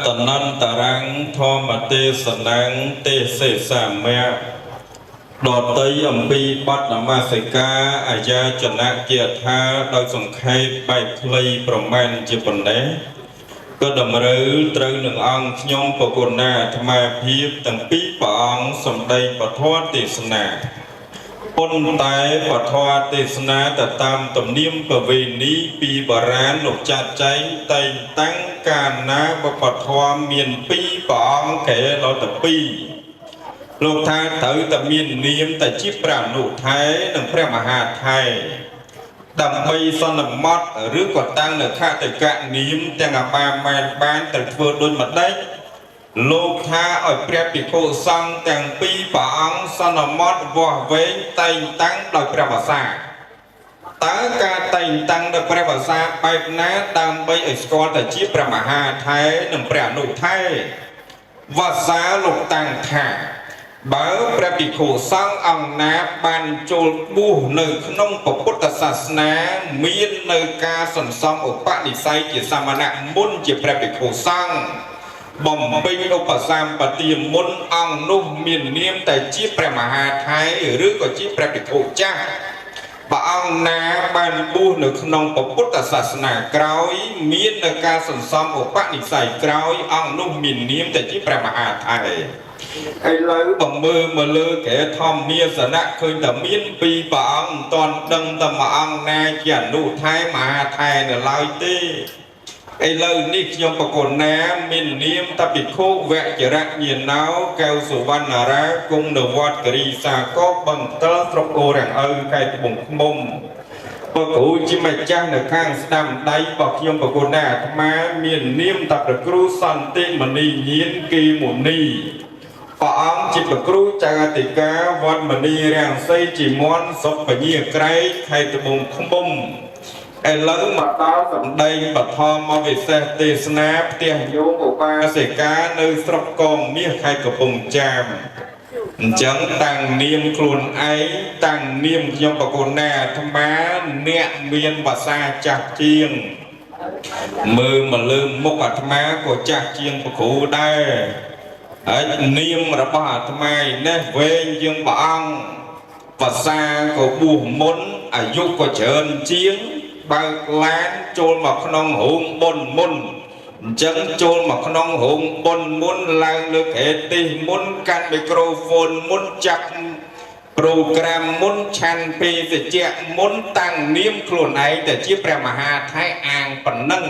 ตะนันตารังทอมเตสนังเตเสสามเมดอเตยอัมปีปัตนมาสิกาอาญาจนะเกียรธาโดยสงไข่ใบพลีประมาณจีบเนก็ดำเรือตรึงหนึ่งอังยมปกุณาธรรมาพีตั้งปีปองสมเด็จปทวติสนาปนตายปทวติสนาแต่ตามตำเนียมประเวณีปีบรานหลกจัดใจไต่ตั้งการนาปทวเมียนปีปองแก่เราแต่ปีโลกธาตุถือแต่มีเนียมแต่จิปรานุไทยหนึ่งพระมหาไทยดำไปสนมอดหรือก่อตั้งหนึ่งข้าแต่กะเนียมแต่งบาแมนบานแต่เฟื่องโดยมัดได้โลกธาตุอ่อยเปรียบปิโคสังแต่งปีปองสนมอดวัวเวงไต่ตั้งโดยพระภาษาตั้งการไต่ตั้งโดยพระภาษาไปนั้นดำไปไอ้สกอแต่จิปราหาไทยหนึ่งพระนุไทยวาสาโลกตั้งท่าบ่าวพระภิกษุสร้างอังนาบันโจลบูในขนมพระพุทธศาสนามีในการสันสมอุปนิสัยจิตสมณะมุนจิพระภิกษุสร้างบ่มเป็นอุปสรรคปฏิมุนอังนุ่มมีเนียมแต่จิพระมหาไทยหรือก็จิพระภิกษุจ้าบ่าวอังนาบันบูในขนมพระพุทธศาสนากราวมีในการสันสมอุปนิสัยกราวอังนุ่มมีเนียมแต่จิพระมหาไทยไอ้เลยบังมือมาเลือแก่ทอมเมียสนะเคยแต่มีนปีปองตอนดังตะมาอังนาเขียนดูไทยมาไทยเนี่ยลอยตีไอ้เลยนี่ยมปรากฏน้ำมินเนียมตะปิดโคแวะจระเย็นหนาวแก้วสุวรรณรากุงเดวัดกรีสาก็บังเตอร์ตรโกแรงไก่บุ่งมุมปะกูจิมาจ้างในข้างสนามได้บอกยมปรากฏน้ำมามินเนียมตะประครูสันติมณียินกีมุนีปะอังจิตกรูจารติกาวัดมณีแรงไซจิมอนศพปะเนียไกรไข่ตะบุงขมุมไอ้เลิงมาตาสัมเดยปัทอมมาวิเศษเตสนาเตียงโยงอุปาสิกาในสระกองเมียไข่กระปุงจามจังตั้งเนียมคลุนไอตั้งเนียมยมปะกุณาธรรมะเนี่ยเมียนภาษาจักเจียงมือมาลืมมุกธรรมะก็จักเจียงปะคูได้ไอ้เนียมระบาดทำไมเนี่ยเวงยังบังภาษาก็บูมุนอายุก็เชิญเชียงบางล้านโจรมาขนมหงบนมุนจังโจรมาขนมหงบนมุนลางเลือกเหตุมุนการไมโครโฟนมุนจับโปรแกรมมุนชันปีเสียมุนตั้งเนียมคลุนไอแต่จีพระมหาไทยอ่างปนัง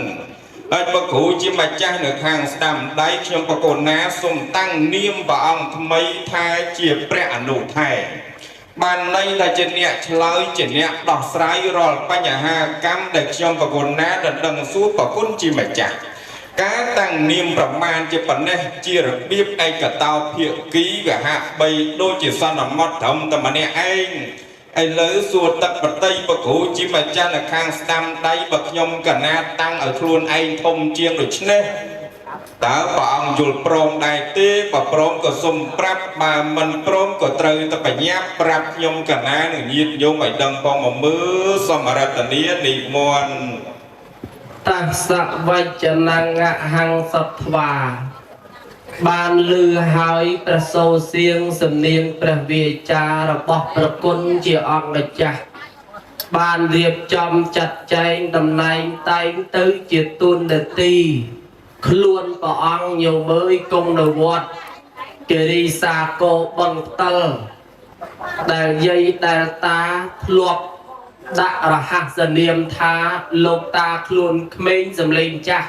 ไอ้ปะกูจิมาจ้าในข้างสนามได้เชียงปะโกนาส่งตั้งเนียมบ่องทำไมทายเจียพระอนุไทยบ้านในแต่เจเนียเฉลยเจเนียดอกสายรอลปัญหากรรมเด็กเชียงปะโกนาดังสู้ปะกุนจิมาจ้าการตั้งเนียมประมาณจะปนเนี่ยจีระเบียบไอ้กระเตาเพียกี้กับหาใบโดยจิตสนามมัดทำแต่มาเนี่ยเองไอ้เลยส่วนตัดปฏิปะกูจิมาจ้าในข้างสนามได้บักยมกันนาตั้งเอาครูนไอ้ทมเจียงหรือชนะแต่ปองจุลโปร่งได้ตีปะโปร่งก็สมปรับมามันโปร่งก็เตยตะปะยับปรับยมกันนาหนึ่งยิดโยมไอ้ดังปองมามือสมรัตเนียนิมนตัสสะวัจนังอะหังสัทวาบานลือหายประโซเสียงสำเนียงประเวจาระบอกประกุนเจียออกจักบานเรียบจอมจัดใจดำในไตตื้อเจียตุนเดตีคลวนปะอังโยเมยกงเดวัดเจริสาโกบังเตลแต่ยัยแต่ตาพลวกดะระหักเสนียมทาโลกตาคลวนเขมงสำเร็จจัก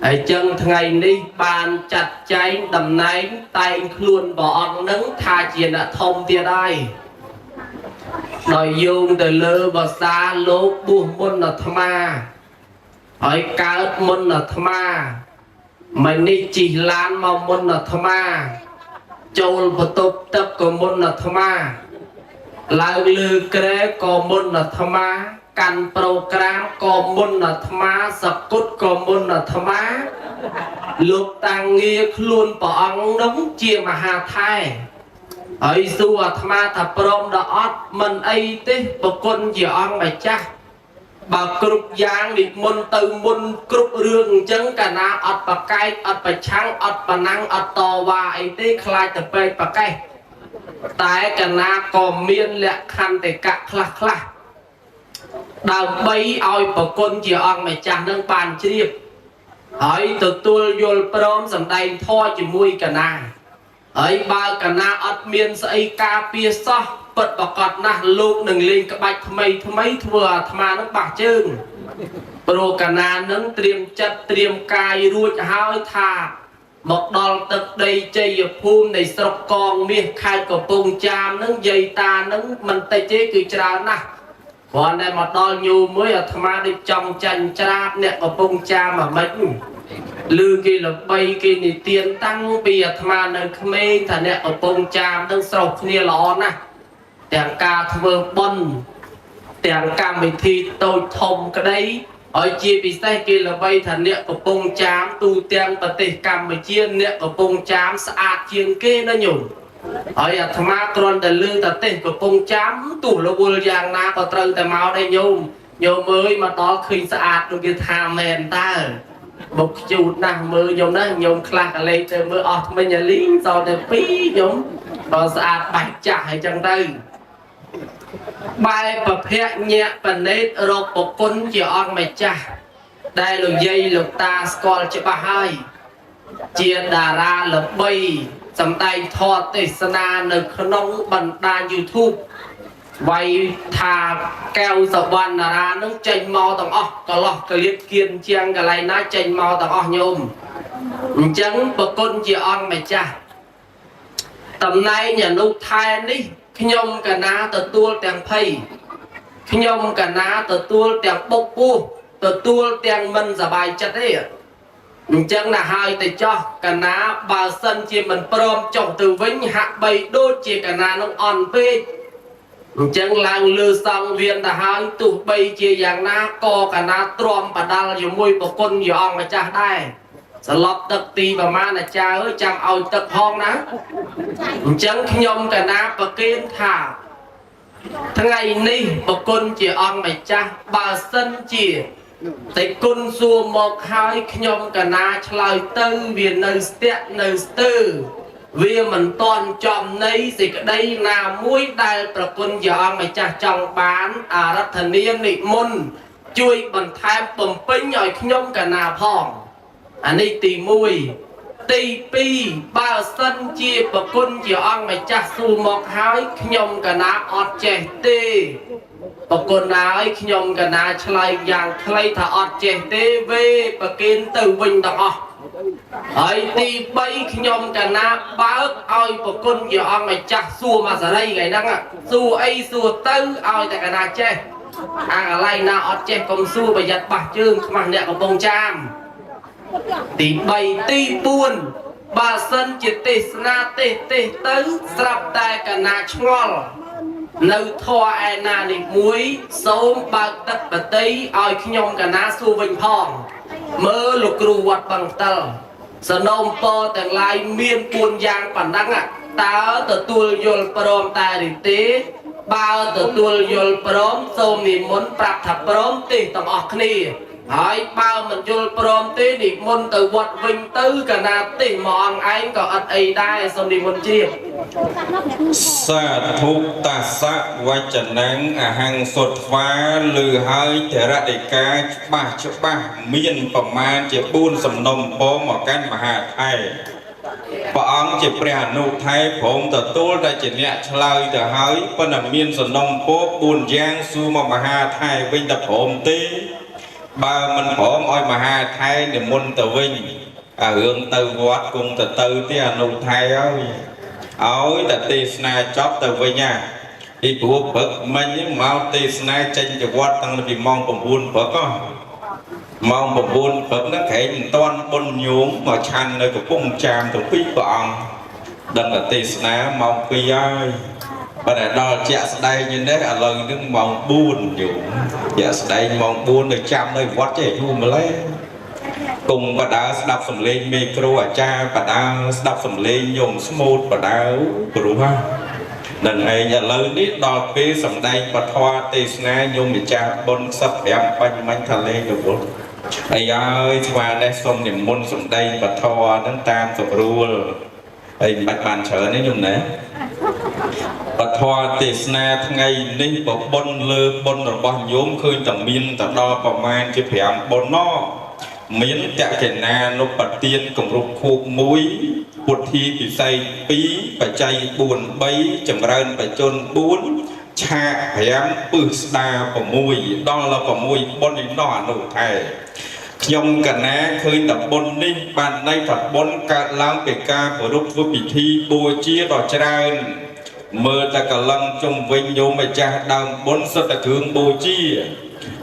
ไอ้จังไงนี่บานจัดใจดำในไตคลวนบ่อนนึงทาเจียนทมเตียได้หน่อยโยงแต่เลอภาษาโลกบุญมุนธรรมาไอ้เกิดมุนธรรมามันนี่จีลานมามุนธรรมาโจลประตูตับก็มุนธรรมาลายลือเกรก็มุนธรรมากันโปรแกรมก็มุนธรรมาสกุลก็มุนธรรมาลูกตังเงียคลุนปองน้องเจียมหาไทยไอ้สัวธรรมาถ้าพร้อมดอดมันไอ้ติปกุลเจียองไปจ้ะ บ bà cục giang bị môn từ môn cục rương chân cả na ọt bà cay ọt bà trắng ọt bà năng ọt to và ấy tê khai tập bê bà cay tại cả na có miên lẹ khăn để cả khla khla đào bay oi bà con chỉ ông mày chẳng nâng bàn chứ ấy từ tôi vô prom sầm đầy thôi chỉ mui cả na ấy ba cả na ọt miên sẽ ca pia so bật bọc cọt na lúc đừng lên cái bạch thầm mấy vừa thầm nó bạc chương pro cả na nâng tiêm chất tiêm cài ruột háo thà một đòn tật đầy chơi ở phun này sọc con miệt khai của bông cham nâng dây ta nâng mình tay chế cứ trà na còn đây một đòn nhiều mới ở thầm đi trong chân trap nè của bông cham mà mấy lư kia là bay kia này tiền tăng bìa thầm nâng khmê thà nè ở bông cham nâng sọc nia lọ nè tiền ca thơ bôn tiền ca mình thi tôi thông cái đấy ở chia bị sai kia là bay thần niệm của bông chám tu tiền và tề cầm mà chiên niệm của bông chám sạch chiên kê nó nhung ở nhà thằng ma con đàn lương ta tề của bông chám tủ là buồn giang na có trơn ta máu đây nhung nhung mới mà đó khi sạch rồi kia tham mền ta một chút nào mơ nhung đó nhung khạc lên từ mơ ọt mình nhà lính sau để phí nhung có sạch bạch chạy chẳng đây bài bậc hệ nhẹ và nết rộp bậc quân chỉ on mày cha đây là dây lục ta scroll cho bà hai chia đà ra là bay sắm tay thọ tê sana nơi nông bần đa YouTube vậy thà keo giờ ban ra nó tranh mau tầng có lọ cái liệt kiên chiang cái này nó tranh mau tầng nhôm chẳng bậc quân chỉ on mày cha tầm nay nhà nô thai đi khi nhom cả ná tờ tua tiền pay khi nhom cả ná tờ tua tiền bốc pu tờ tua tiền mình giả bài chất đấy chẳng là hai tay cho cả ná bà sân chia mình prom trọng từ vĩnh hạ bay đôi chia cả ná nó on pe chẳng làng lư xong viên là hai tụ bay chia dạng ná co cả ná trom và đal dù môi bọc con dù ông mà cha đây sẽ lọt tật tì và ma là cha ơi chẳng ôi tật hong ná chẳng nhom cả na và kiên thả tháng ngày ni một con chỉ on mày cha bà sân chỉ tại con xua một hai nhom cả na lời tư vì nơi tiện nơi tư vì mình toàn chọn này gì cái đây là mũi đạiប្រគុណយកអង្គម្ចាស់ចង់បានអរដ្ឋនានិមន្តជួយបន្ថែមបំពេញឲ្យខ្ញុំកណាផងអានេះទី1ទី2បើសិនជាប្រគុណជាអង្គម្ចាស់សួរមកហើយខ្ញុំកណាអត់ចេះទេប្រគុណហើយខ្ញុំកណាឆ្លើយយ៉ាងខ្លីថាអត់ចេះទេវេប្រគិនទៅវិញទាំងអស់ហើយទី3ខ្ញុំកណាបើកឲ្យប្រគុណជាអង្គម្ចាស់សួរមកសេរីថ្ងៃហ្នឹងសួរអីសួរទៅឲ្យតែកណាចេះអាកន្លែងណាអត់ចេះកុំសួរប្រយ័ត្នបះជើងខ្មាស់អ្នកកំពុងចាមទី3ទី4បើសិនជាទេសនាទេសទៅស្រាប់តែកណាឆ្ងល់នៅធរឯណានេះមួយសូមបើកទឹកបតីឲ្យខ្ញុំកណាសួរវិញផងមើលលោកគ្រូវត្តបឹងតលសនំពរទាំងឡាយមាន4យ៉ាងប៉ុណ្ណឹងតើទទួលយល់ព្រមតែឬទេបើទទួលយល់ព្រមសូមនិមន្តប្រាប់ថាព្រមទេទាំងអស់គ្នាហើយបើមិនយល់ព្រមទេនិមន្តទៅវត្តវិញទៅកណាទេមកអង្គឯងក៏អត់អីដែរសូមនិមន្តជ្រាបសាធុតាសៈវចនាងអហង្សុទ្វាលើហើយធរដីកាច្បាស់មានប្រមាណជា4សំណុំពរមកកាន់មហាថៃព្រះអង្គជាព្រះអនុថៃព្រមទទួលតែជាអ្នកឆ្លើយទៅហើយប៉ុន្តែមានសំណុំពរ4យ៉ាងសួរមកមហាថៃវិញតែព្រមទេបើមិនព្រមឲ្យមហាថៃនិមន្តទៅវិញអារឿងទៅវត្តគង់ទៅទេអនុថៃហើយឲ្យតែទេសនាចប់ទៅវិញពីព្រោះព្រឹកមិញមកទេសនាចេញទៅវត្តតាំងពីម៉ោង9ព្រឹកម៉ោង9ព្រឹកហ្នឹងក្រែងមិនតាន់បុណ្យញោមមកឆាន់នៅកំពង់ចាមទាំងពីរព្រះអង្គដឹងតែទេសនាម៉ោង2ហើយបើដល់ជាក់ស្ដែងនេះឥឡូវហ្នឹងម៉ោង4យូរជាក់ស្ដែងម៉ោង4នៅចាំនៅវត្តចេះយូរម្ល៉េះគង់បដាស្ដាប់សំឡេងមេគ្រូអាចារ្យបដាស្ដាប់សំឡេងញោមស្មូតបដាព្រោះ នឹងឯងឥឡូវនេះដល់ពេលសម្ដែងពធទេសនាញោមម្ចាស់បុណ្យ15បាញ់មាញ់ថាលេងរវល់អីហើយស្វានេះសូមនិមន្តសម្ដែងពធហ្នឹងតាមស្រួលហើយមិនបាច់បានច្រើនទេញោមណាពធទេសនាថ្ងៃនេះបបុណ្យលើបុណ្យរបស់ញោមឃើញតែមានតែដល់ប្រមាណជា5បុណ្យណោះមានតកេណានុបទានគម្រប់ខួប1ពុទ្ធីពិស័យ2បច្ច័យ4 3ចម្រើនបច្ចុប្បន្ន4ឆាក5ពឹសស្ដា6ដល់6បុណ្យនេះណោះអនុថែខ្ញុំកណាឃើញតែបុណ្យនេះបានន័យថាបុណ្យកើតឡើងពីការគោរពធ្វើពិធីបូជាដ៏ច្រើនមើលតែកលឹងជុំវិញញោមម្ចាស់ដើមបុណ្យសិតតែគ្រឿងបូជា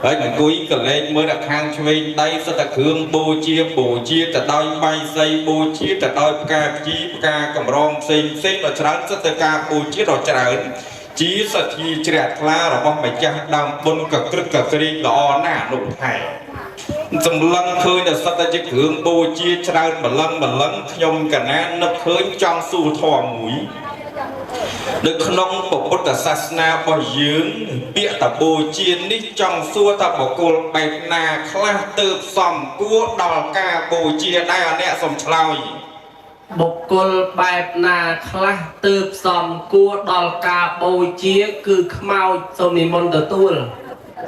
ហើយអង្គុយកលេចមើលតែខាងឆ្វេងដៃសិតតែគ្រឿងបូជាទៅដោយបាយសីបូជាទៅដោយផ្កាភ្ជីផ្កាកម្រងផ្សេងដ៏ច្រើនសិតតែការបូជាដ៏ច្រើនជាសទ្ធាជ្រះថ្លារបស់ម្ចាស់ដើមបុណ្យកក្រឹកកក្រែងល្អណាស់នោះថែសម្លឹងឃើញតែសិតតែជាគ្រឿងបូជាច្រើនបលឹងខ្ញុំកណានឹកឃើញចង់សួរធម៌មួយនៅក្នុងពុទ្ធសាសនារបស់យើងពាក្យតបូជានេះចង់សួរថាបុគ្គលបែបណាខ្លះទើបសមគួរដល់ការបូជាដែរអ្នកសូមឆ្លើយបុគ្គលបែបណាខ្លះទើបសមគួរដល់ការបូជាគឺខ្មោចសូមនិមន្តទទួល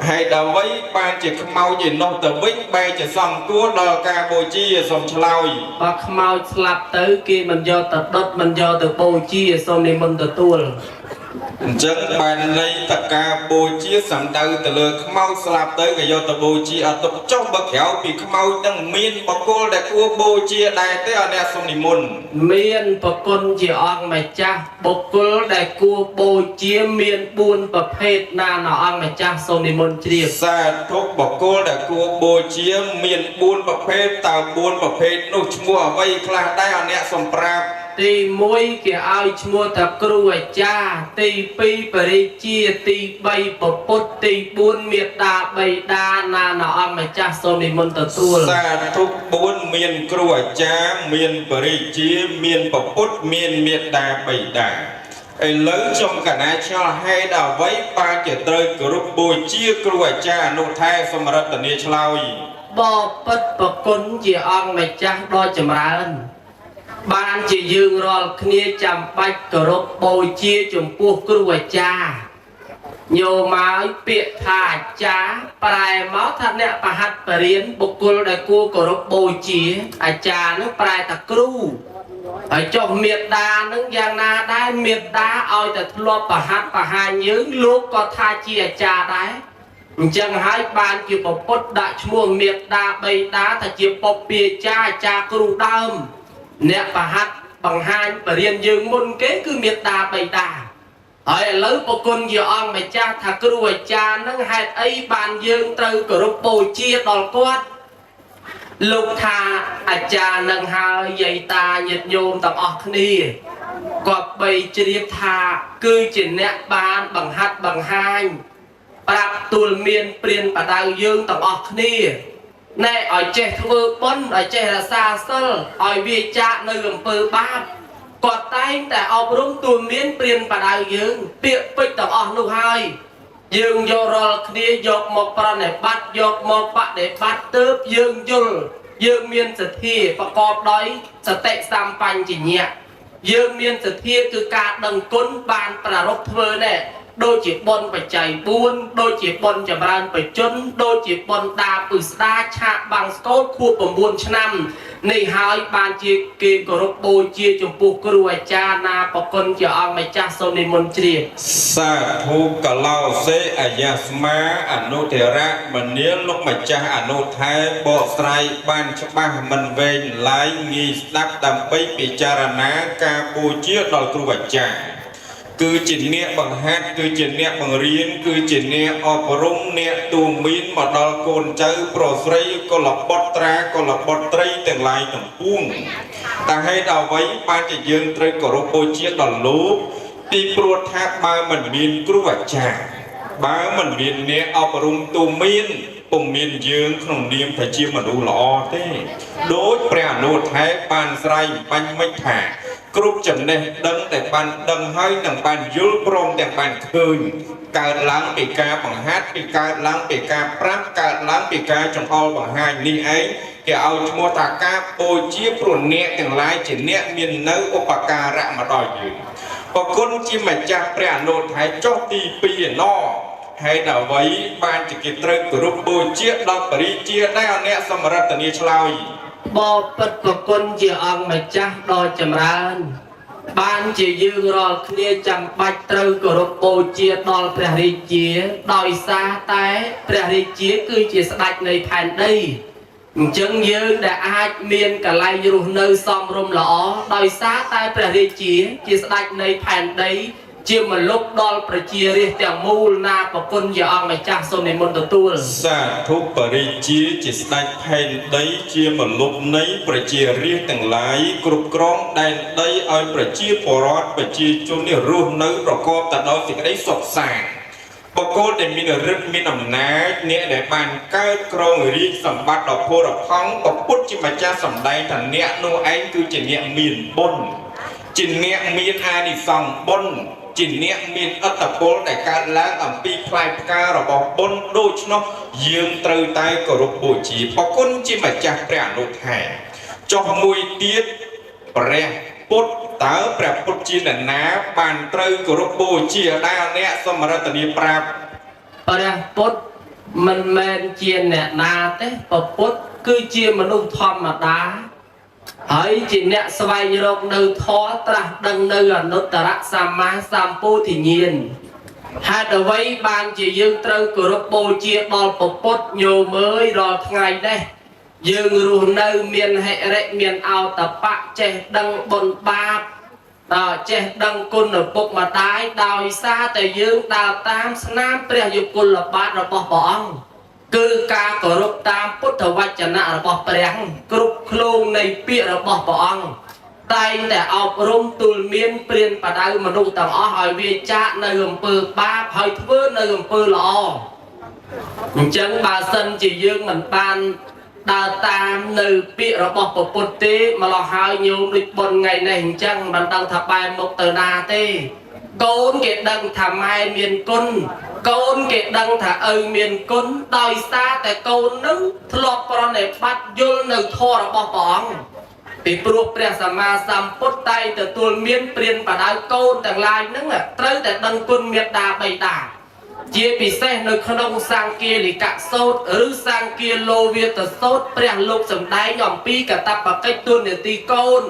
ហើយដល់វិញបានជាខ្មោចឯនោះទៅវិញបែរជាសំគួរដល់ការបូជាសូមឆ្លើយបើខ្មោចស្លាប់ទៅគេមិនយកទៅដុតមិនយកទៅបូជាសូមនិមន្តទទួលអញ្ចឹងបានន័យថាការបូជាសំដៅទៅលើខ្មោចស្លាប់ទៅក៏យកទៅបូជាអត់ទុកចុះបើក្រៅពីខ្មោចនឹងមានបុគ្គលដែលគួរបូជាដែរទេអត់អ្នកសូមនិមន្តមានប្រគុណជាអង្គម្ចាស់បុគ្គលដែលគួរបូជាមាន4ប្រភេទណាអង្គម្ចាស់សូមនិមន្តជ្រាបសាធុបុគ្គលដែលគួរបូជាមាន4ប្រភេទតើ4ប្រភេទនោះឈ្មោះអ្វីខ្លះដែរអត់អ្នកសូមប្រាប់ទី1គេឲ្យឈ្មោះថាគ្រូអាចារ្យទី2បរិជាទី3ពពុទ្ធទី4មេត្តាបិតាណាអង្គម្ចាស់សូមនិមន្តទទួលសាធុ4មានគ្រូអាចារ្យមានបរិជាមានពពុទ្ធមានមេត្តាបិតាឥឡូវខ្ញុំកណាឆ្ងល់ហេតុអ្វីបានជាត្រូវគោរពបូជាគ្រូអាចារ្យអនុថែសមរដ្ឋនីឆ្លើយបបិទ្ធប្រគុណជាអង្គម្ចាស់ដ៏ចម្រើនបានជាយើងរាល់គ្នាចាំបាច់គោរពបូជាចំពោះគ្រូអាចារ្យញោមឲ្យពាក្យថាអាចារ្យប្រែមកថាអ្នកបហាត់បរៀនបុគ្គលដែលគួរគោរពបូជាអាចារ្យនឹងប្រែថាគ្រូហើយចុះមេត្តានឹងយ៉ាងណាដែរមេត្តាឲ្យតែធ្លាប់បហាត់បហាញយើងលោកក៏ថាជាអាចារ្យដែរអញ្ចឹងហើយបានជាពពុទ្ធដាក់ឈ្មោះមេត្តាបិតាថាជាពុព្វាចារ្យអាចារ្យគ្រូដើមអ្នកបហាត់បង្ហាញបរៀនយើងមុនគេគឺមេត្តាបិតាហើយឥឡូវប្រគុណជាអង្គម្ចាស់ថាគ្រូអាចារ្យនឹងហេតុអីបានយើងត្រូវគោរពបូជាដល់គាត់លោកថាអាចារ្យនឹងហើយយាយតាញាតិញោមទាំងអស់គ្នាគាត់បីជ្រាបថាគឺជាអ្នកបានបង្ហាត់បង្ហាញប្រាប់ទូលមានព្រានបដៅយើងទាំងអស់គ្នាណែឲ្យចេះធ្វើបុណ្យឲ្យចេះរក្សាសិលឲ្យវាចាកនៅអំពើបាបគាត់តែងតែអប់រំទូលមានព្រានបដៅយើងពាក្យពេចន៍ទាំងអស់នោះហើយយើងយករាល់គ្នាយកមកប្រណិប័តយកមកបដិបត្តិទើបយើងយល់យើងមានសទ្ធាប្រកបដោយសតិសម្បញ្ញៈយើងមានសទ្ធាគឺការដឹងគុណបានប្រារព្ធធ្វើណែដូចជាបុណ្យបច្ច័យ4ដូចជាបុណ្យចម្រើនបច្ចុប្បន្នដូចជាបុណ្យដាពឹស្ដាឆាកបាំងស្កូតខួប9ឆ្នាំនេះហើយបានជាគេគោរពបូជាចំពោះគ្រូអាចារ្យណាប្រគុណជាអង្គម្ចាស់សូមនិមន្តជ្រាបសាធុកឡោសេអាយាស្មាអនុធរៈមនាលលោកម្ចាស់អនុថែបកស្រាយបានច្បាស់មិនវែងឡាយងាយស្ដាប់ដើម្បីពិចារណាការបូជាដល់គ្រូអាចារ្យគឺជាអ្នកបង្ហាត់គឺជាអ្នកបង្រៀនគឺជាអ្នកអប់រំអ្នកទូមានមកដល់កូនចៅប្រុសស្រីកុលបុត្រាកុលបុត្រីទាំងឡាយទាំងពួងតែហេតុអ្វីបានជាយើងត្រូវគោរពបូជាដល់លោកពីព្រោះថាបើមិនមានគ្រូអាចារ្យបើមិនមានអ្នកអប់រំទូមានពុំមានយើងក្នុងនាមថាជាមនុស្សល្អទេដូចព្រះអនុថែបានស្រ័យបាញ់មិញថា គ្រប់ចំណេះដឹងតែបានដឹងហើយនឹងបានយល់ព្រមទាំងបានឃើញកើតឡើងពីការបង្ហាត់ពីកើតឡើងពីការប្រាប់កើតឡើងពីការចង្អុលបង្ហាញនេះឯងគេឲ្យឈ្មោះថាការបូជាព្រោះអ្នកទាំងឡាយជាអ្នកមាននៅឧបការៈមកដល់យើងប្រគុណជាម្ចាស់ព្រះអនុថែចុះទី2ណហើយដល់អ្វីបានជាគេត្រូវគោរពបូជាដល់បរិជាដែលអ្នកសមរតនាឆ្លើយបបិទ្ធប្រគុណជាអង្គម្ចាស់ដ៏ចម្រើនបានជាយើងរាល់គ្នាចាំបាច់ត្រូវគោរពបូជាដល់ព្រះរាជាដោយសារតែព្រះរាជាគឺជាស្ដេចនៃផែនដីអញ្ចឹងយើងដែលអាចមានកន្លែងរស់នៅសមរម្យល្អដោយសារតែព្រះរាជាជាស្ដេចនៃផែនដីជាមលុបដល់ប្រជារាស្ត្រទាំងមូលណាប្រគុណជាអង្គម្ចាស់សូមនិមន្តទទួលសាធុបរិជាជាស្ដេចផែនដីជាមលុបនៃប្រជារាស្ត្រទាំងឡាយគ្រប់គ្រងដែនដីឲ្យប្រជាពលរដ្ឋប្រជាជននេះរស់នៅប្រកបទៅដោយសេចក្តីសុខសាន្តបុគ្គលដែលមានឫទ្ធិមានអំណាចអ្នកដែលបានកើតគ្រងរាជសម្បត្តិដ៏ផូរផង់ពុទ្ធជាម្ចាស់សម្ដែងថាអ្នកនោះឯងគឺជាអ្នកមានបុណ្យជាអ្នកមានអានិសង្សបុណ្យជាអ្នកមានអត្តពលដែលកើតឡើងអំពីផ្លែផ្ការបស់បុណ្យដូច្នោះយើងត្រូវតែគោរពបូជាប្រគុណជាម្ចាស់ព្រះអនុថែចុះមួយទៀតព្រះពុទ្ធតើព្រះពុទ្ធជាអ្នកណាបានត្រូវគោរពបូជាដែលអ្នកសមរតនាប្រាប់ព្រះពុទ្ធមិនមែនជាអ្នកណាទេព្រះពុទ្ធគឺជាមនុស្សធម្មតាហើយជាអ្នកស្វែងរកនៅធម៌ត្រាស់ដឹងនៅអនុត្តរសម្មាសម្ពោធិញ្ញាណហេតុអ្វីបានជាយើងត្រូវគោរពបូជាដល់ព្រះពុទ្ធញោមអើយរាល់ថ្ងៃនេះយើងរស់នៅមានហិរិមានអោតបៈចេះដឹងបុណ្យបាបដល់ចេះដឹងគុណឪពុកម្ដាយដោយសារតែយើងដើរតាមស្នាមព្រះយុគលបาทរបស់ព្រះអង្គគឺការគោរពតាមពុទ្ធវចនៈរបស់ព្រះគ្រប់គ្រងនៃពាក្យរបស់ព្រះអង្គតែងតែអប់រំទូលមានព្រានបដៅមនុស្សទាំងអស់ឲ្យវាចាកនៅអំពើបាបហើយធ្វើនៅអំពើល្អអញ្ចឹងបើសិនជាយើងមិនបានដើរតាមនៅពាក្យរបស់ព្រះពុទ្ធទេម្ល៉េះហើយញោមដូចបុណ្យថ្ងៃនេះអញ្ចឹងមិនដឹងថាបែរមុខទៅណាទេកូនគេដឹងថាម៉ែមានគុណកូនគេដឹងថាឪមានគុណដោយសារតែកូននឹងធ្លាប់ប្រណិប័តយល់នៅធម៌របស់ព្រះអង្គពីព្រោះព្រះសម្មាសម្ពុទ្ធតែងទទួលមានព្រានបដៅកូនទាំងឡាយនឹងត្រូវតែដឹងគុណមេត្តាបិតាជាពិសេសនៅក្នុងសង្គាលិកសូត្រឬសង្គាលោវាទសូត្រព្រះលោកសម្ដែងអំពីកតបកិច្ចទូនាទីកូន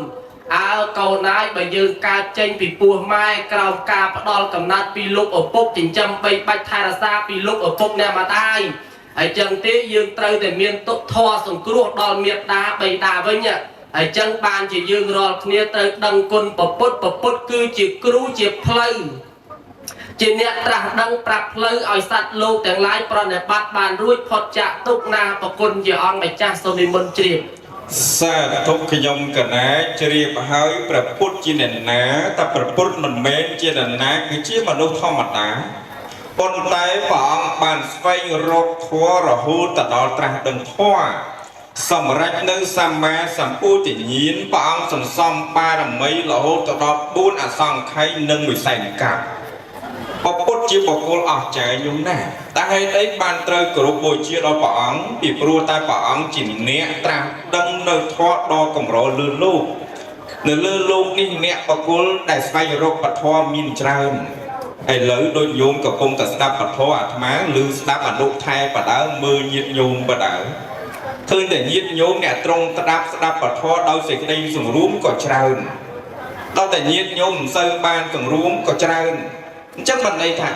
អើកូនណាយបើយើងកើតចេញពីពោះម៉ែក្រោមការផ្ដាល់កំណត់ពីលោកឪពុកចិញ្ចឹមបីបាច់ថែរក្សាពីលោកឪពុកអ្នកម្ដាយហើយចឹងទេយើងត្រូវតែមានទុកធម៌សង្គ្រោះដល់មេត្តាបិតាវិញហើយចឹងបានជាយើងរាល់គ្នាត្រូវដឹងគុណព្រះពុទ្ធគឺជាគ្រូជាផ្លូវជាអ្នកត្រាស់ដឹងប្រាប់ផ្លូវឲ្យសត្វលោកទាំងឡាយប្រណិប័តបានរួចផុតចាកទុក្ខណាប្រគុណជាអង្គម្ចាស់សូមនិមន្តជ្រាបសាធុខ្ញុំកណាជ្រាបហើយព្រះពុទ្ធជាអ្នកណាតែព្រះពុទ្ធមិនមែនជាអ្នកណាគឺជាមនុស្សធម្មតាប៉ុន្តែព្រះអង្គបានស្វែងរកធម៌រហូតដល់ត្រាស់ដឹងធម៌សម្រាប់នៅសម្មាសម្ពុទ្ធញ្ញាណព្រះអង្គសន្សំបារមីរហូតដល់4អសង្ខ័យនិងវិស័យកັບព្រះពុទ្ធជាបុគ្គលអស្ចារ្យយំណាស់តែហេតុអីបានត្រូវគោរពបូជាដល់ព្រះអង្គពីព្រោះតែព្រះអង្គជាអ្នកត្រាស់ដឹងនៅធម៌ដ៏កម្រលើលោកនៅលើលោកនេះអ្នកបុគ្គលដែលស្វែងរកពធមានច្រើនឥឡូវដូចញោមកំពុងតែស្ដាប់ពធអាត្មាឬស្ដាប់អនុថែបដើមើលញាតិញោមបដើឃើញតែញាតិញោមអ្នកត្រង់ស្ដាប់ពធដោយសេចក្តីសង្រួមក៏ច្រើនដល់តែញាតិញោមមិនសូវបានសង្រួមក៏ច្រើនអញ្ចឹងបានន័យថា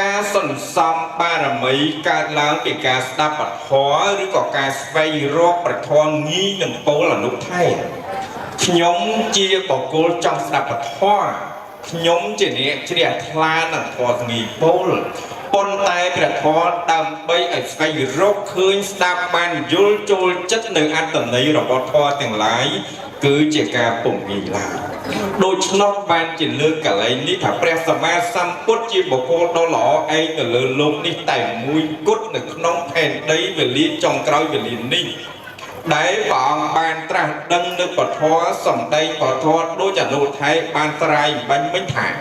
ការសន្សំបារមីកើតឡើងពីការស្ដាប់ពធឬក៏ការស្វែងរកប្រធមងីនិងពោលអនុថែខ្ញុំជាបុគ្គលចង់ស្ដាប់ពធខ្ញុំជាអ្នកជ្រះថ្លានឹងធម៌ងីពោលប៉ុន្តែព្រះធម៌ដើម្បីឲ្យស្វែងរកឃើញស្ដាប់បានយល់ចូលចិត្តនៅអត្ថន័យរបស់ធម៌ទាំងឡាយគឺជាការពំងាយឡើយដូច្នោះបានជាលើកកលែងនេះថាព្រះសម្មាសម្ពុទ្ធជាបុគ្គលដ៏ល្អឯងនៅលើលោកនេះតែមួយគត់នៅក្នុងផែនដីវេលាចុងក្រោយវេលានេះ đấy bọn ban tra đăng nước bọt hóa sầm đây bọt hóa đôi chả nụ thái ban trai bánh bánh thả